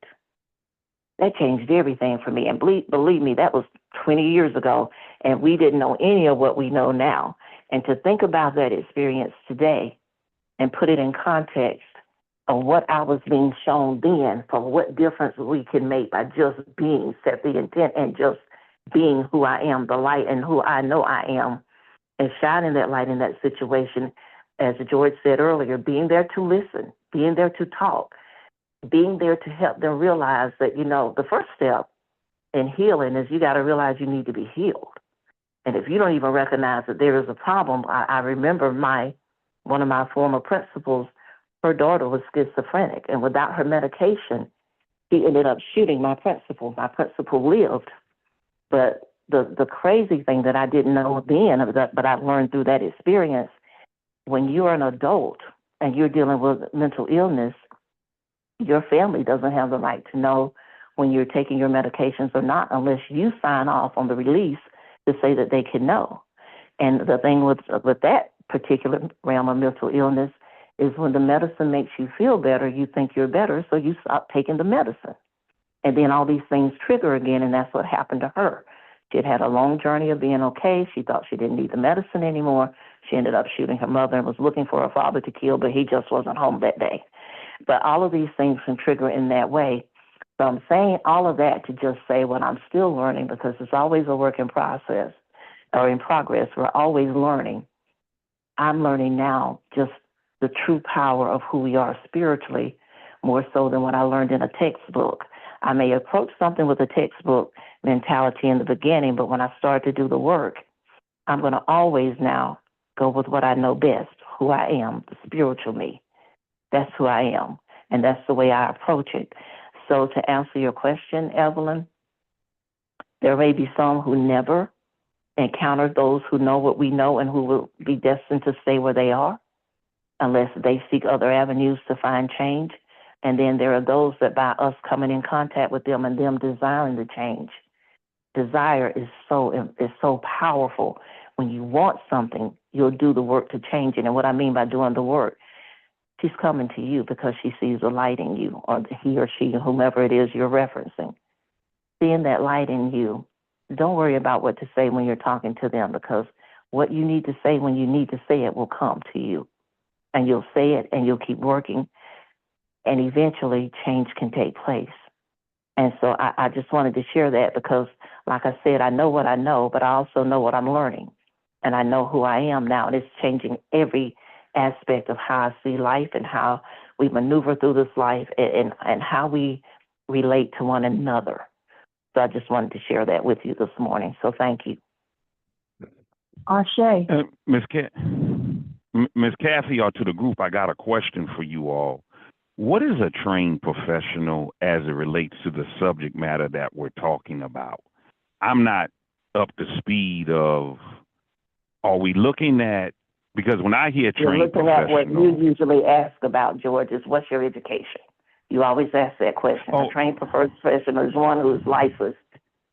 that changed everything for me. And believe me, that was 20 years ago, and we didn't know any of what we know now. And to think about that experience today and put it in context of what I was being shown then, for what difference we can make by just being, set the intent and just being who I am, the light, and who I know I am, and shining that light in that situation. As George said earlier, being there to listen, being there to talk, being there to help them realize that, the first step in healing is you got to realize you need to be healed. And if you don't even recognize that there is a problem, I remember one of my former principals, her daughter was schizophrenic, and without her medication, he ended up shooting my principal. My principal lived. But the crazy thing that I didn't know then, but I learned through that experience, when you're an adult and you're dealing with mental illness, your family doesn't have the right to know when you're taking your medications or not, unless you sign off on the release to say that they can know. And the thing with that particular realm of mental illness is when the medicine makes you feel better, you think you're better, so you stop taking the medicine. And then all these things trigger again, and that's what happened to her. She had had a long journey of being okay. She thought she didn't need the medicine anymore. She ended up shooting her mother and was looking for her father to kill, but he just wasn't home that day. But all of these things can trigger in that way. So I'm saying all of that to just say what I'm still learning, because it's always a work in process or in progress. We're always learning. I'm learning now just the true power of who we are spiritually, more so than what I learned in a textbook. I may approach something with a textbook mentality in the beginning, but when I start to do the work, I'm going to always now go with what I know best, who I am, the spiritual me. That's who I am, and that's the way I approach it. So to answer your question, Evelyn, there may be some who never encountered those who know what we know and who will be destined to stay where they are unless they seek other avenues to find change. And then there are those that by us coming in contact with them and them desiring the change. Desire is so powerful. When you want something, you'll do the work to change it. And what I mean by doing the work, she's coming to you because she sees the light in you, or he or she, whomever it is you're referencing. Seeing that light in you, don't worry about what to say when you're talking to them, because what you need to say when you need to say it will come to you. And you'll say it and you'll keep working. And eventually change can take place. And so I just wanted to share that because, like I said, I know what I know, but I also know what I'm learning. And I know who I am now. And it's changing every aspect of how I see life and how we maneuver through this life and how we relate to one another. So I just wanted to share that with you this morning. So thank you. Ashe. Miss Kathy, or to the group, I got a question for you all. What is a trained professional as it relates to the subject matter that we're talking about? I'm not up to speed of, are we looking at, because when I hear You're trained looking at what you professional, usually ask about, George, is what's your education? You always ask that question. Oh. A trained professional is one who is licensed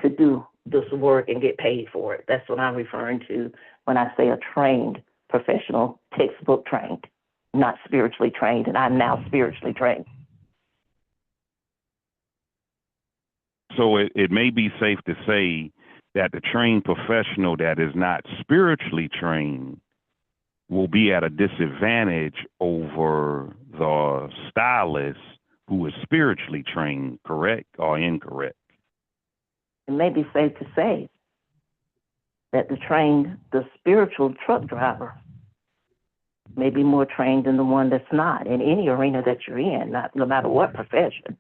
to do this work and get paid for it. That's what I'm referring to when I say a trained professional, textbook trained, not spiritually trained, and I'm now spiritually trained. so it may be safe to say that the trained professional that is not spiritually trained will be at a disadvantage over the stylist who is spiritually trained, correct or incorrect? It may be safe to say that the spiritual truck driver may be more trained than the one that's not in any arena that you're in, no matter what profession.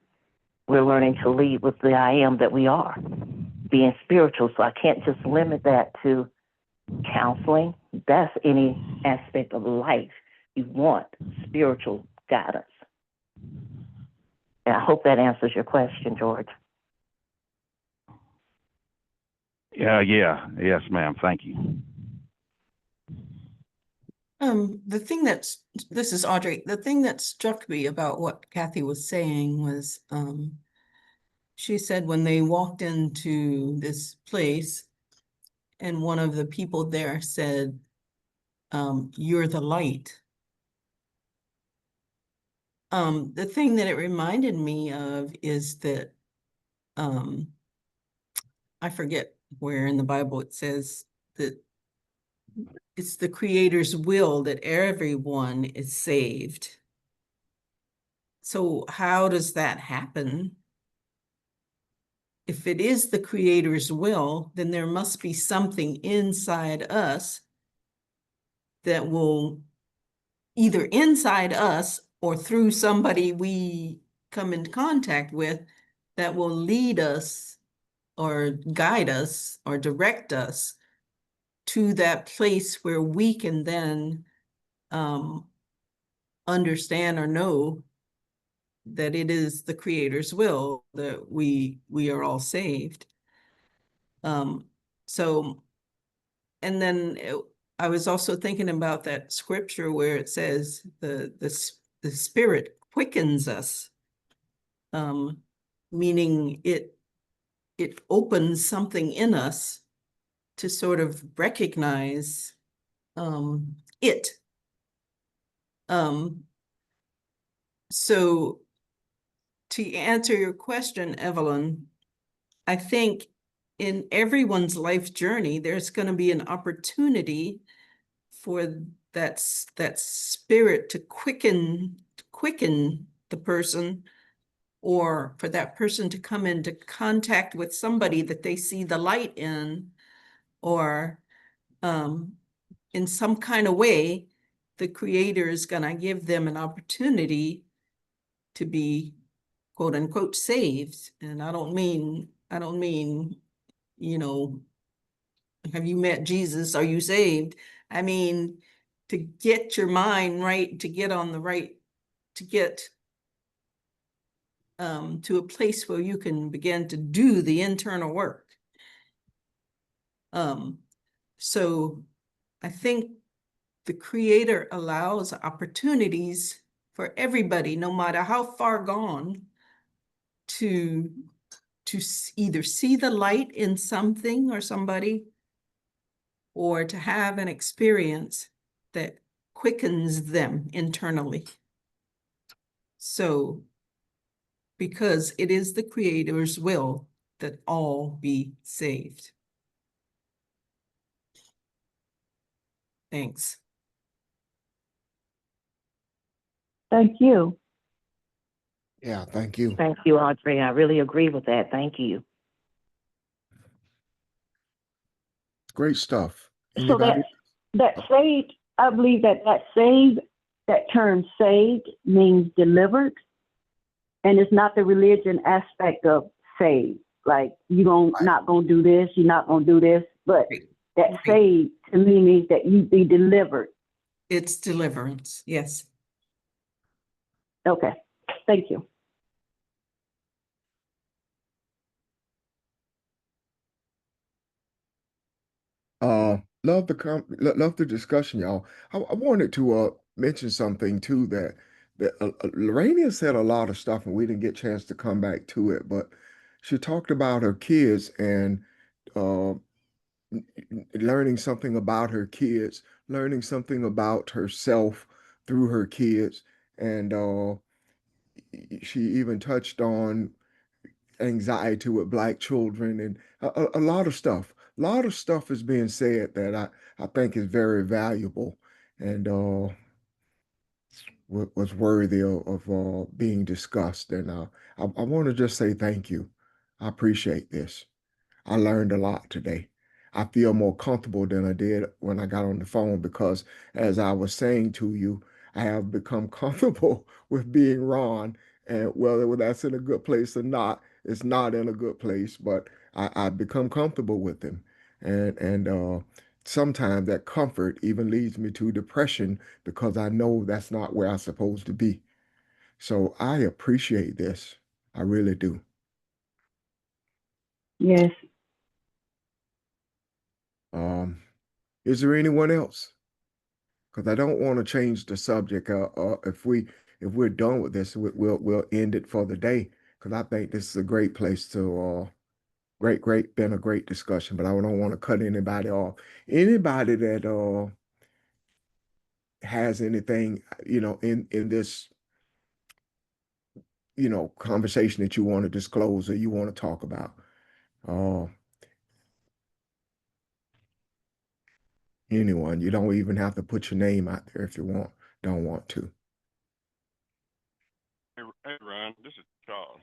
We're learning to lead with the I am that we are, being spiritual. So I can't just limit that to counseling. That's any aspect of life. You want spiritual guidance. And I hope that answers your question, George. Yes, ma'am. Thank you. This is Audrey. The thing that struck me about what Kathy was saying was, she said when they walked into this place and one of the people there said, you're the light. The thing that it reminded me of is that, I forget where in the Bible it says that it's the Creator's will that everyone is saved. So how does that happen? If it is the Creator's will, then there must be something inside us that will, either inside us or through somebody we come in contact with, that will lead us or guide us or direct us to that place where we can then understand or know that it is the Creator's will that we are all saved. So, and then I was also thinking about that scripture where it says the Spirit quickens us, meaning it opens something in us to sort of recognize it. So to answer your question, Evelyn, I think in everyone's life journey, there's going to be an opportunity for that spirit to quicken the person, or for that person to come into contact with somebody that they see the light in, or in some kind of way the Creator is going to give them an opportunity to be quote unquote saved. And I don't mean, you know, have you met Jesus? Are you saved? I mean, to get your mind right, to get on the right, to get to a place where you can begin to do the internal work. So I think the Creator allows opportunities for everybody, no matter how far gone, to either see the light in something or somebody, or to have an experience that quickens them internally. So, because it is the Creator's will that all be saved. Thanks. Thank you. Yeah, thank you. Thank you, Audrey. I really agree with that. Thank you. Great stuff. So Anybody? that saved, I believe that saved, that term saved means delivered. And it's not the religion aspect of saved. Like not gonna do this, you're not gonna do this, but that saved to me means that you be delivered. It's deliverance, yes. Okay, thank you. Love the discussion, y'all. I wanted to mention something too that Lorania said a lot of stuff and we didn't get a chance to come back to it, but she talked about her kids and uh, learning something about her kids, learning something about herself through her kids, and she even touched on anxiety with Black children and a lot of stuff. A lot of stuff is being said that I think is very valuable and was worthy of being discussed. And I want to just say thank you. I appreciate this. I learned a lot today. I feel more comfortable than I did when I got on the phone because, as I was saying to you, I have become comfortable with being Ron. And whether that's in a good place or not, it's not in a good place, but I've become comfortable with him. And sometimes that comfort even leads me to depression because I know that's not where I'm supposed to be. So I appreciate this. I really do. Yes. Is there anyone else? Because I don't want to change the subject. If we're done with this, we'll end it for the day. Because I think this is a great place to been a great discussion. But I don't want to cut anybody off. Anybody that has anything in this conversation that you want to disclose or you want to talk about. Anyone. You don't even have to put your name out there if you don't want to. Hey, Ryan, this is Charles.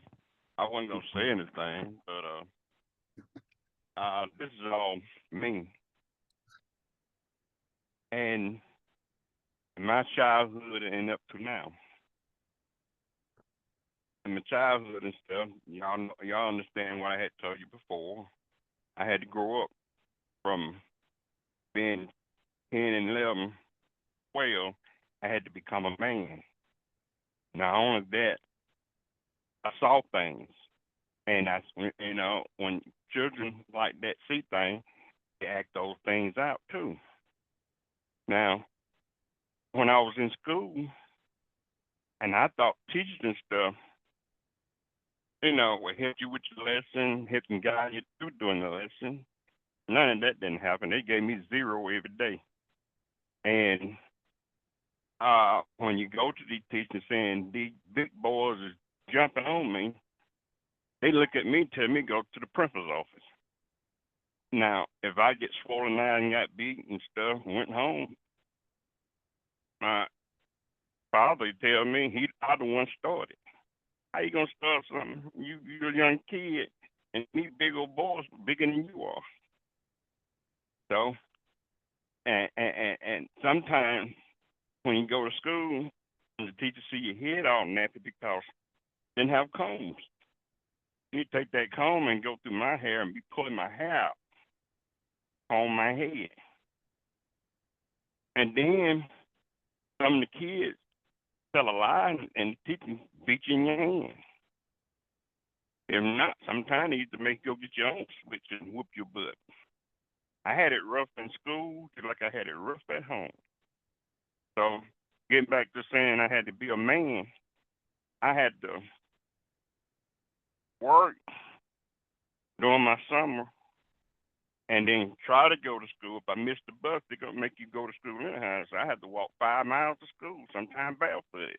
I wasn't gonna say anything, but this is all me. And my childhood and up to now. In my childhood and stuff, y'all understand what I had told you before. I had to grow up from being 10 and 11, 12, I had to become a man. Not only that, I saw things. And that's, when children like that see things, they act those things out too. Now, when I was in school, and I thought teachers and stuff, would help you with your lesson, help and guide you through doing the lesson. None of that didn't happen. They gave me 0 every day. And when you go to these teachers saying these big boys is jumping on me, they look at me, tell me go to the principal's office. Now, if I get swollen out and got beat and stuff, went home, my father tell me I the one started. How you gonna start something? You're a young kid, and these big old boys bigger than you are. So, and sometimes when you go to school, the teacher see your head all nappy because they didn't have combs. You take that comb and go through my hair and be pulling my hair out on my head. And then some of the kids tell a lie and the teacher beat you in your hand. If not, sometimes they used to make you go get your own switch and whoop your butt. I had it rough in school just like I had it rough at home. So getting back to saying I had to be a man, I had to work during my summer and then try to go to school. If I missed the bus, they're going to make you go to school anyhow. So I had to walk 5 miles to school, sometimes barefooted.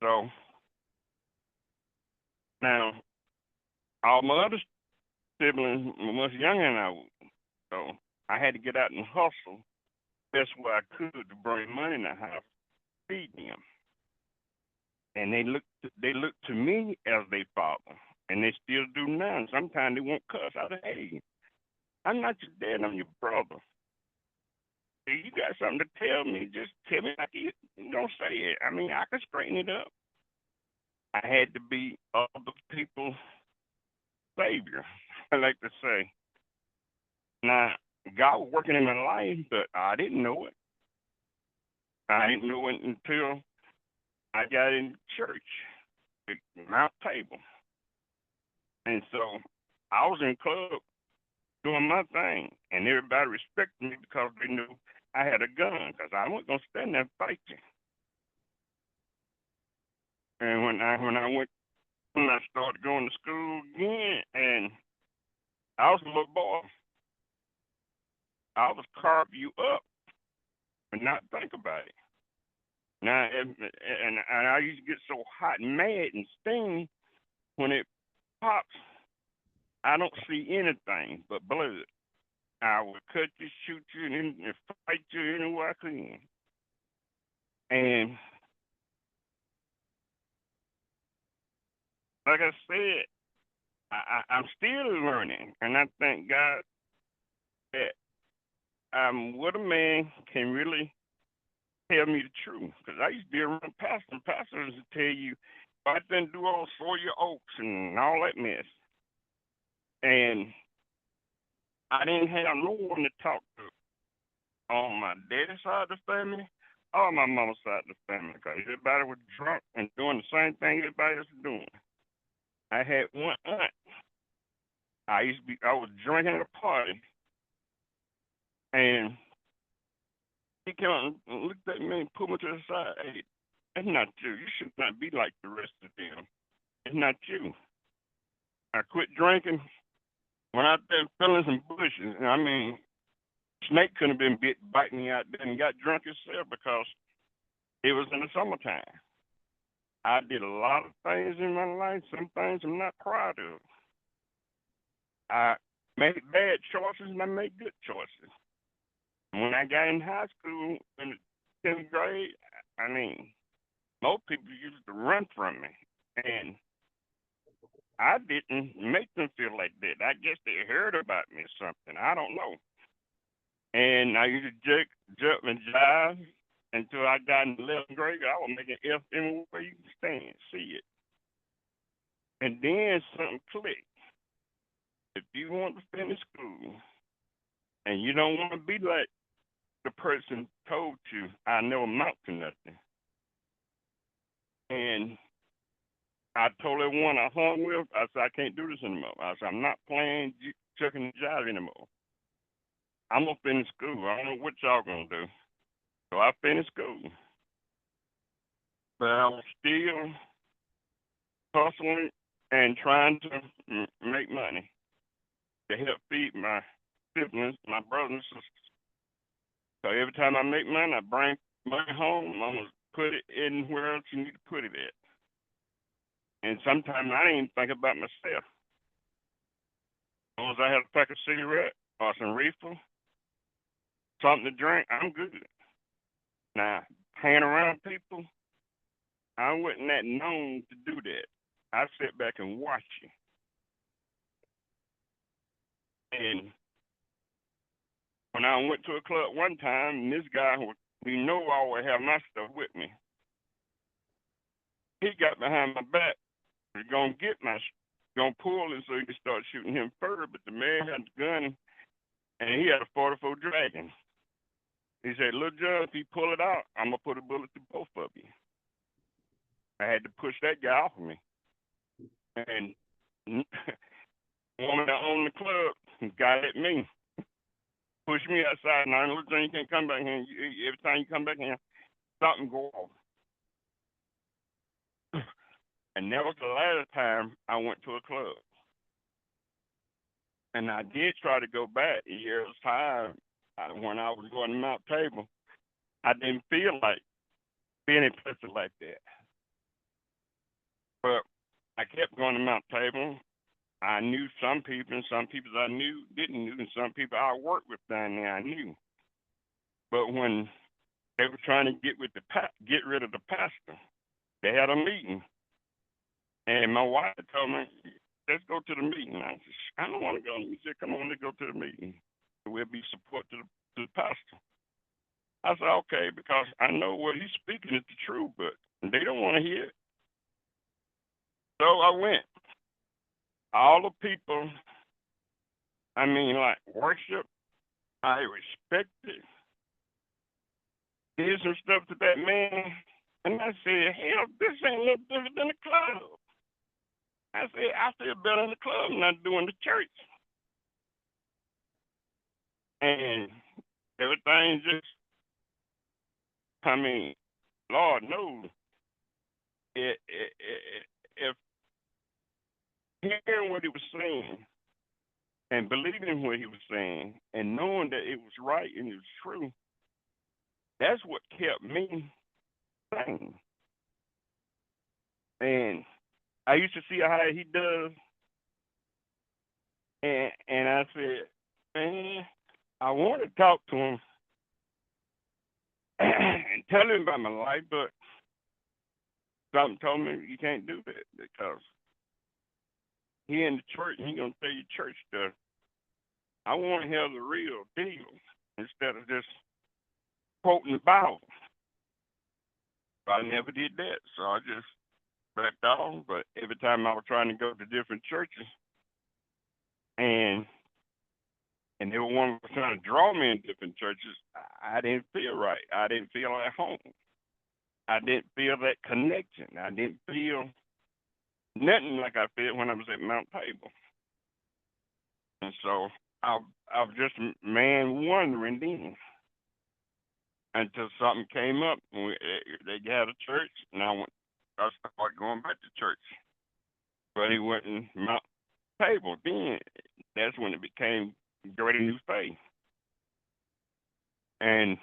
So now, all my other siblings were much younger than I was. So I had to get out and hustle best way I could to bring money in the house, feed them. And they looked to me as their father, and they still do now. And sometimes they won't cuss out of, hey, I'm not your dad, I'm your brother. If you got something to tell me, just tell me like you don't say it. I mean, I can straighten it up. I had to be other people's savior, I like to say. Now, God was working in my life, but I didn't know it. I didn't know it until I got in church at Mount Table. And so I was in club doing my thing, and everybody respected me because they knew I had a gun, because I wasn't going to stand there and fight you. And when I started going to school again, and I was a little boy, I was carve you up and not think about it. Now, and I used to get so hot and mad and sting when it pops. I don't see anything but blood. I would cut you, shoot you, and fight you anywhere I can. And like I said, I'm still learning, and I thank God that I'm what a man can really tell me the truth. Because I used to be around pastors, and pastors would tell you, I didn't do all sow your oats and all that mess. And I didn't have no one to talk to on my daddy's side of the family or my mama's side of the family, because everybody was drunk and doing the same thing everybody else was doing. I had one aunt. I was drinking at a party, and he came and looked at me and pulled me to the side. Hey, that's not you. You should not be like the rest of them. It's not you. I quit drinking, went out there and fell in some bushes. I mean, snake couldn't have been biting me out there, and got drunk himself because it was in the summertime. I did a lot of things in my life, some things I'm not proud of. I made bad choices and I made good choices. When I got in high school in the 10th grade, I mean, most people used to run from me. And I didn't make them feel like that. I guess they heard about me or something. I don't know. And I used to jump and jive until I got in the 11th grade. I was making F anywhere you can stand, see it. And then something clicked. If you want to finish school and you don't want to be like the person told you, I never amount to nothing. And I told everyone I hung with, I said, I can't do this anymore. I said, I'm not playing chucking and jive anymore. I'm going to finish school. I don't know what y'all going to do. So I finished school. But I was still hustling and trying to make money to help feed my siblings, my brothers and sisters. So every time I make money, I bring money home. I'm going to put it in where else you need to put it at. And sometimes I didn't even think about myself. As long as I had a pack of cigarettes or some reefer, something to drink, I'm good. Now, hanging around people, I wasn't that known to do that. I sit back and watch you. And when I went to a club one time, and this guy was You know I always have my stuff with me. He got behind my back. He's gonna gonna pull him so he can start shooting him further. But the man had the gun, and he had a 44 Dragon. He said, "Little John, if you pull it out, I'm gonna put a bullet through both of you." I had to push that guy off of me, and woman that owned the club got at me, pushed me outside. Now, Little John, you can't come back here. Every time you come back here, something go off. And that was the last time I went to a club. And I did try to go back years time when I was going to Mount Table. I didn't feel like being in places like that. But I kept going to Mount Table. I knew some people, and some people I knew didn't know, and some people I worked with down there I knew. But when they were trying to get rid of the pastor, they had a meeting. And my wife told me, "Let's go to the meeting." I said, "I don't want to go." He said, "Come on, let's go to the meeting. We'll be support to the pastor." I said, "Okay," because I know what he's speaking is the truth, but they don't want to hear it. So I went. All the people, like worship, I respected, did some stuff to that man, and I said, "Hell, this ain't no different than a club." I said, "I feel better in the club than I do in the church." And everything just, Lord knows, if hearing what he was saying and believing what he was saying and knowing that it was right and it was true, that's what kept me sane. And I used to see how he does, and I said, "Man, I want to talk to him and tell him about my life, but something told me you can't do that because he in the church and he gonna tell you church stuff. I want to hear the real deal instead of just quoting the Bible." I never did that, so I just backed off. But every time I was trying to go to different churches, and everyone was trying to draw me in different churches, I didn't feel right. I didn't feel at home. I didn't feel that connection. I didn't feel nothing like I felt when I was at Mount Table. And so I was just wondering then until something came up. They had a church, and I started going back to church. But he went in Mount Table. Then that's when it became Greater New Faith. And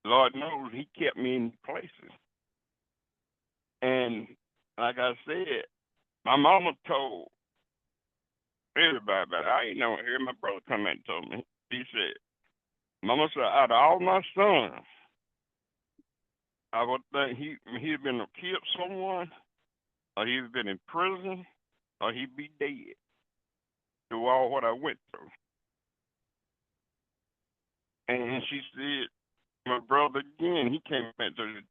Lord knows he kept me in places. And like I said, my mama told everybody about it. I ain't never heard my brother come in and told me. He said, "Mama said, out of all my sons, I would think he'd been killed someone, or he'd been in prison, or he'd be dead through all what I went through." And she said, my brother again, he came back to her,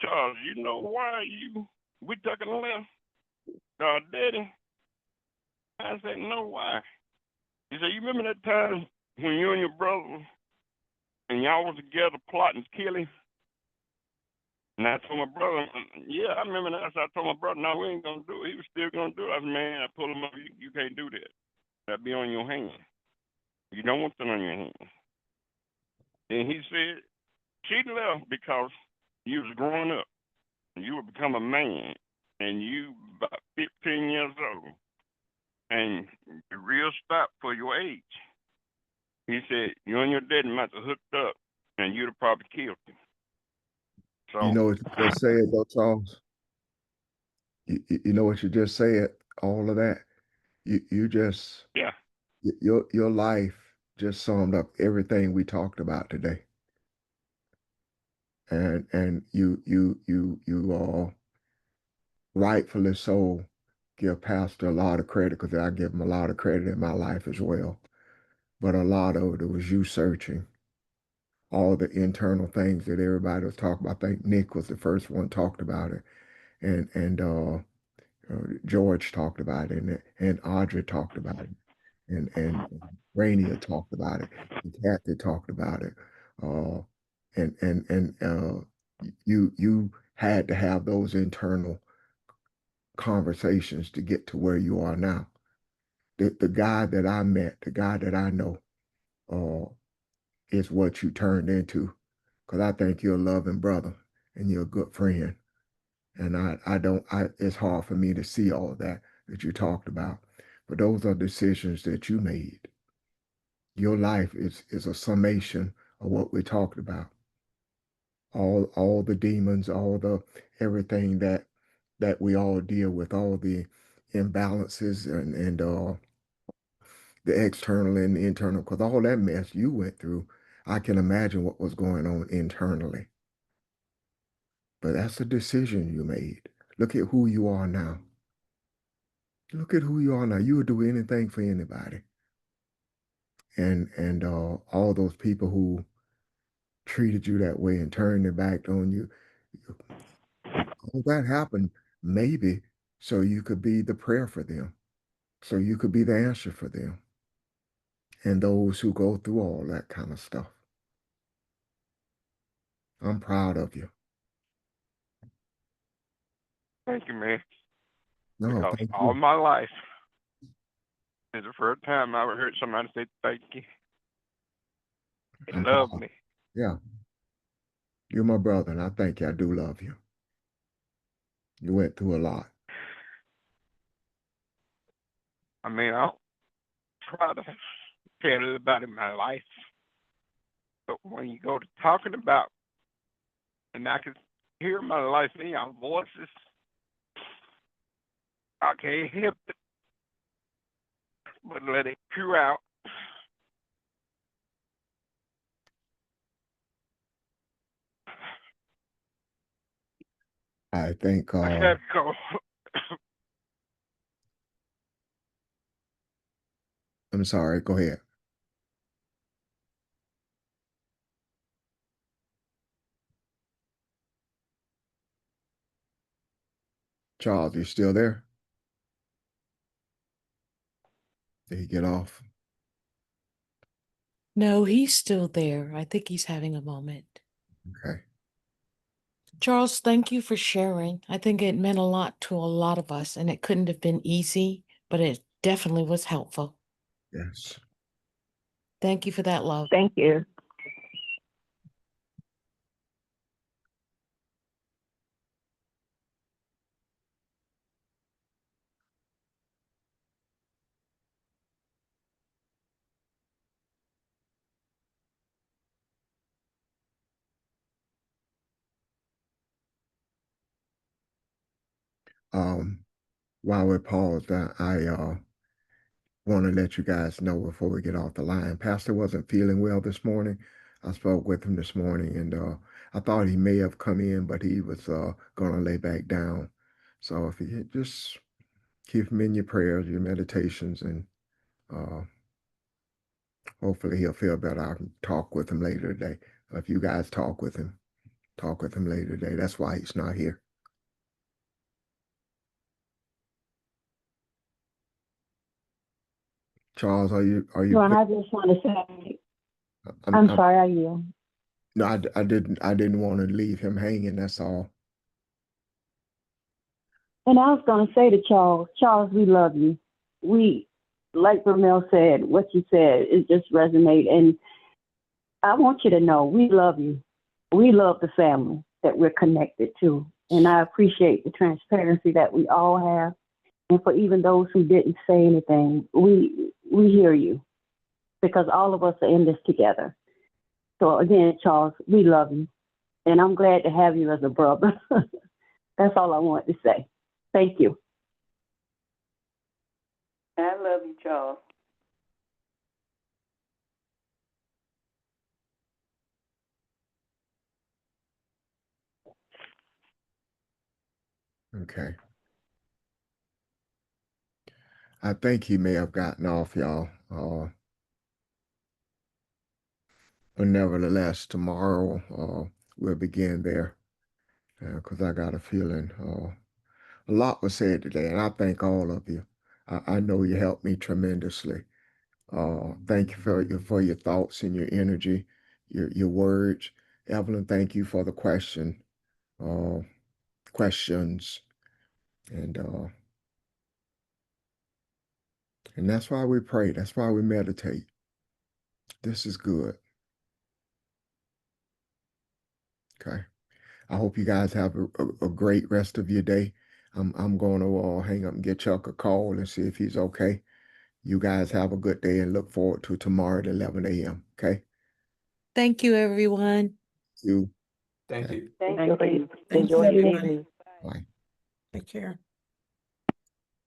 "Charles, you know why we took a left? Daddy?" I said, "No, why?" He said, "You remember that time when you and your brother and y'all was together plotting to kill him?" And I told my brother, "Yeah, I remember that." So I told my brother, "No, we ain't gonna do it." He was still gonna do it. I said, "Man," I pulled him up, you can't do that. That'd be on your hand. You don't want that on your hand." And he said, "She left because you was growing up. You would become a man, and you about 15 years old, and the real stop for your age." He said, "You and your daddy might have hooked up, and you'd have probably killed him." So, You know what you just said, though, Charles? You know what you just said? All of that. You just, yeah, your life just summed up everything we talked about today. And you rightfully so give Pastor a lot of credit, because I give him a lot of credit in my life as well. But a lot of it was you searching all the internal things that everybody was talking about. I think Nick was the first one talked about it, and George talked about it, and Audrey talked about it, and Rainier talked about it, and Kathy talked about it, uh, and you had to have those internal conversations to get to where you are now. The guy that I met, the guy that I know, uh, is what you turned into. Because I think you're a loving brother and you're a good friend. And it's hard for me to see all of that you talked about. But those are decisions that you made. Your life is a summation of what we talked about. All the demons, all the everything that we all deal with, all the imbalances and the external and the internal, because all that mess you went through, I can imagine what was going on internally. But that's a decision you made. Look at who you are now. Look at who you are now. You would do anything for anybody. And all those people who treated you that way and turned their back on you, all that happened maybe so you could be the prayer for them, so you could be the answer for them. And those who go through all that kind of stuff. I'm proud of you. Thank you, man. No, Because thank all you. my life, it's the first time I ever heard somebody say thank you. They I'm love proud. me. Yeah. You're my brother, and I thank you. I do love you. You went through a lot. I mean, I don't try to tell everybody my life, but when you go to talking about, and I can hear my life in your voices, I can't help it but let it pour out. I think I had to go. I'm sorry, go ahead. Charles, you still there? Did he get off? No, he's still there. I think he's having a moment. Okay. Charles, thank you for sharing. I think it meant a lot to a lot of us, and it couldn't have been easy, but it definitely was helpful. Yes. Thank you for that, love. Thank you. While we're paused, I want to let you guys know before we get off the line. Pastor wasn't feeling well this morning. I spoke with him this morning, and I thought he may have come in, but he was going to lay back down. So if you just keep him in your prayers, your meditations, and uh, hopefully he'll feel better. I can talk with him later today. If you guys talk with him later today. That's why he's not here. Charles, are you? Ron, I just want to say, I'm I'm sorry, I yield. No, I didn't want to leave him hanging. That's all. And I was going to say to Charles, we love you. We, like Ramel said, what you said, it just resonate. And I want you to know, we love you. We love the family that we're connected to. And I appreciate the transparency that we all have. And for even those who didn't say anything, we hear you because all of us are in this together. So again, Charles, we love you. And I'm glad to have you as a brother. That's all I want to say. Thank you. I love you, Charles. Okay. I think he may have gotten off, y'all. But nevertheless, tomorrow we'll begin there because I got a feeling a lot was said today, and I thank all of you. I know you helped me tremendously. Thank you for your thoughts and your energy, your words. Evelyn, thank you for the questions, and that's why we pray. That's why we meditate. This is good. Okay. I hope you guys have a great rest of your day. I'm going to hang up and get Chuck a call and see if he's okay. You guys have a good day and look forward to tomorrow at 11 a.m. Okay. Thank you, everyone. You. Thank Okay. you. Thank you. Thank you. Thank Enjoy you, your everybody. evening. Bye. Take care.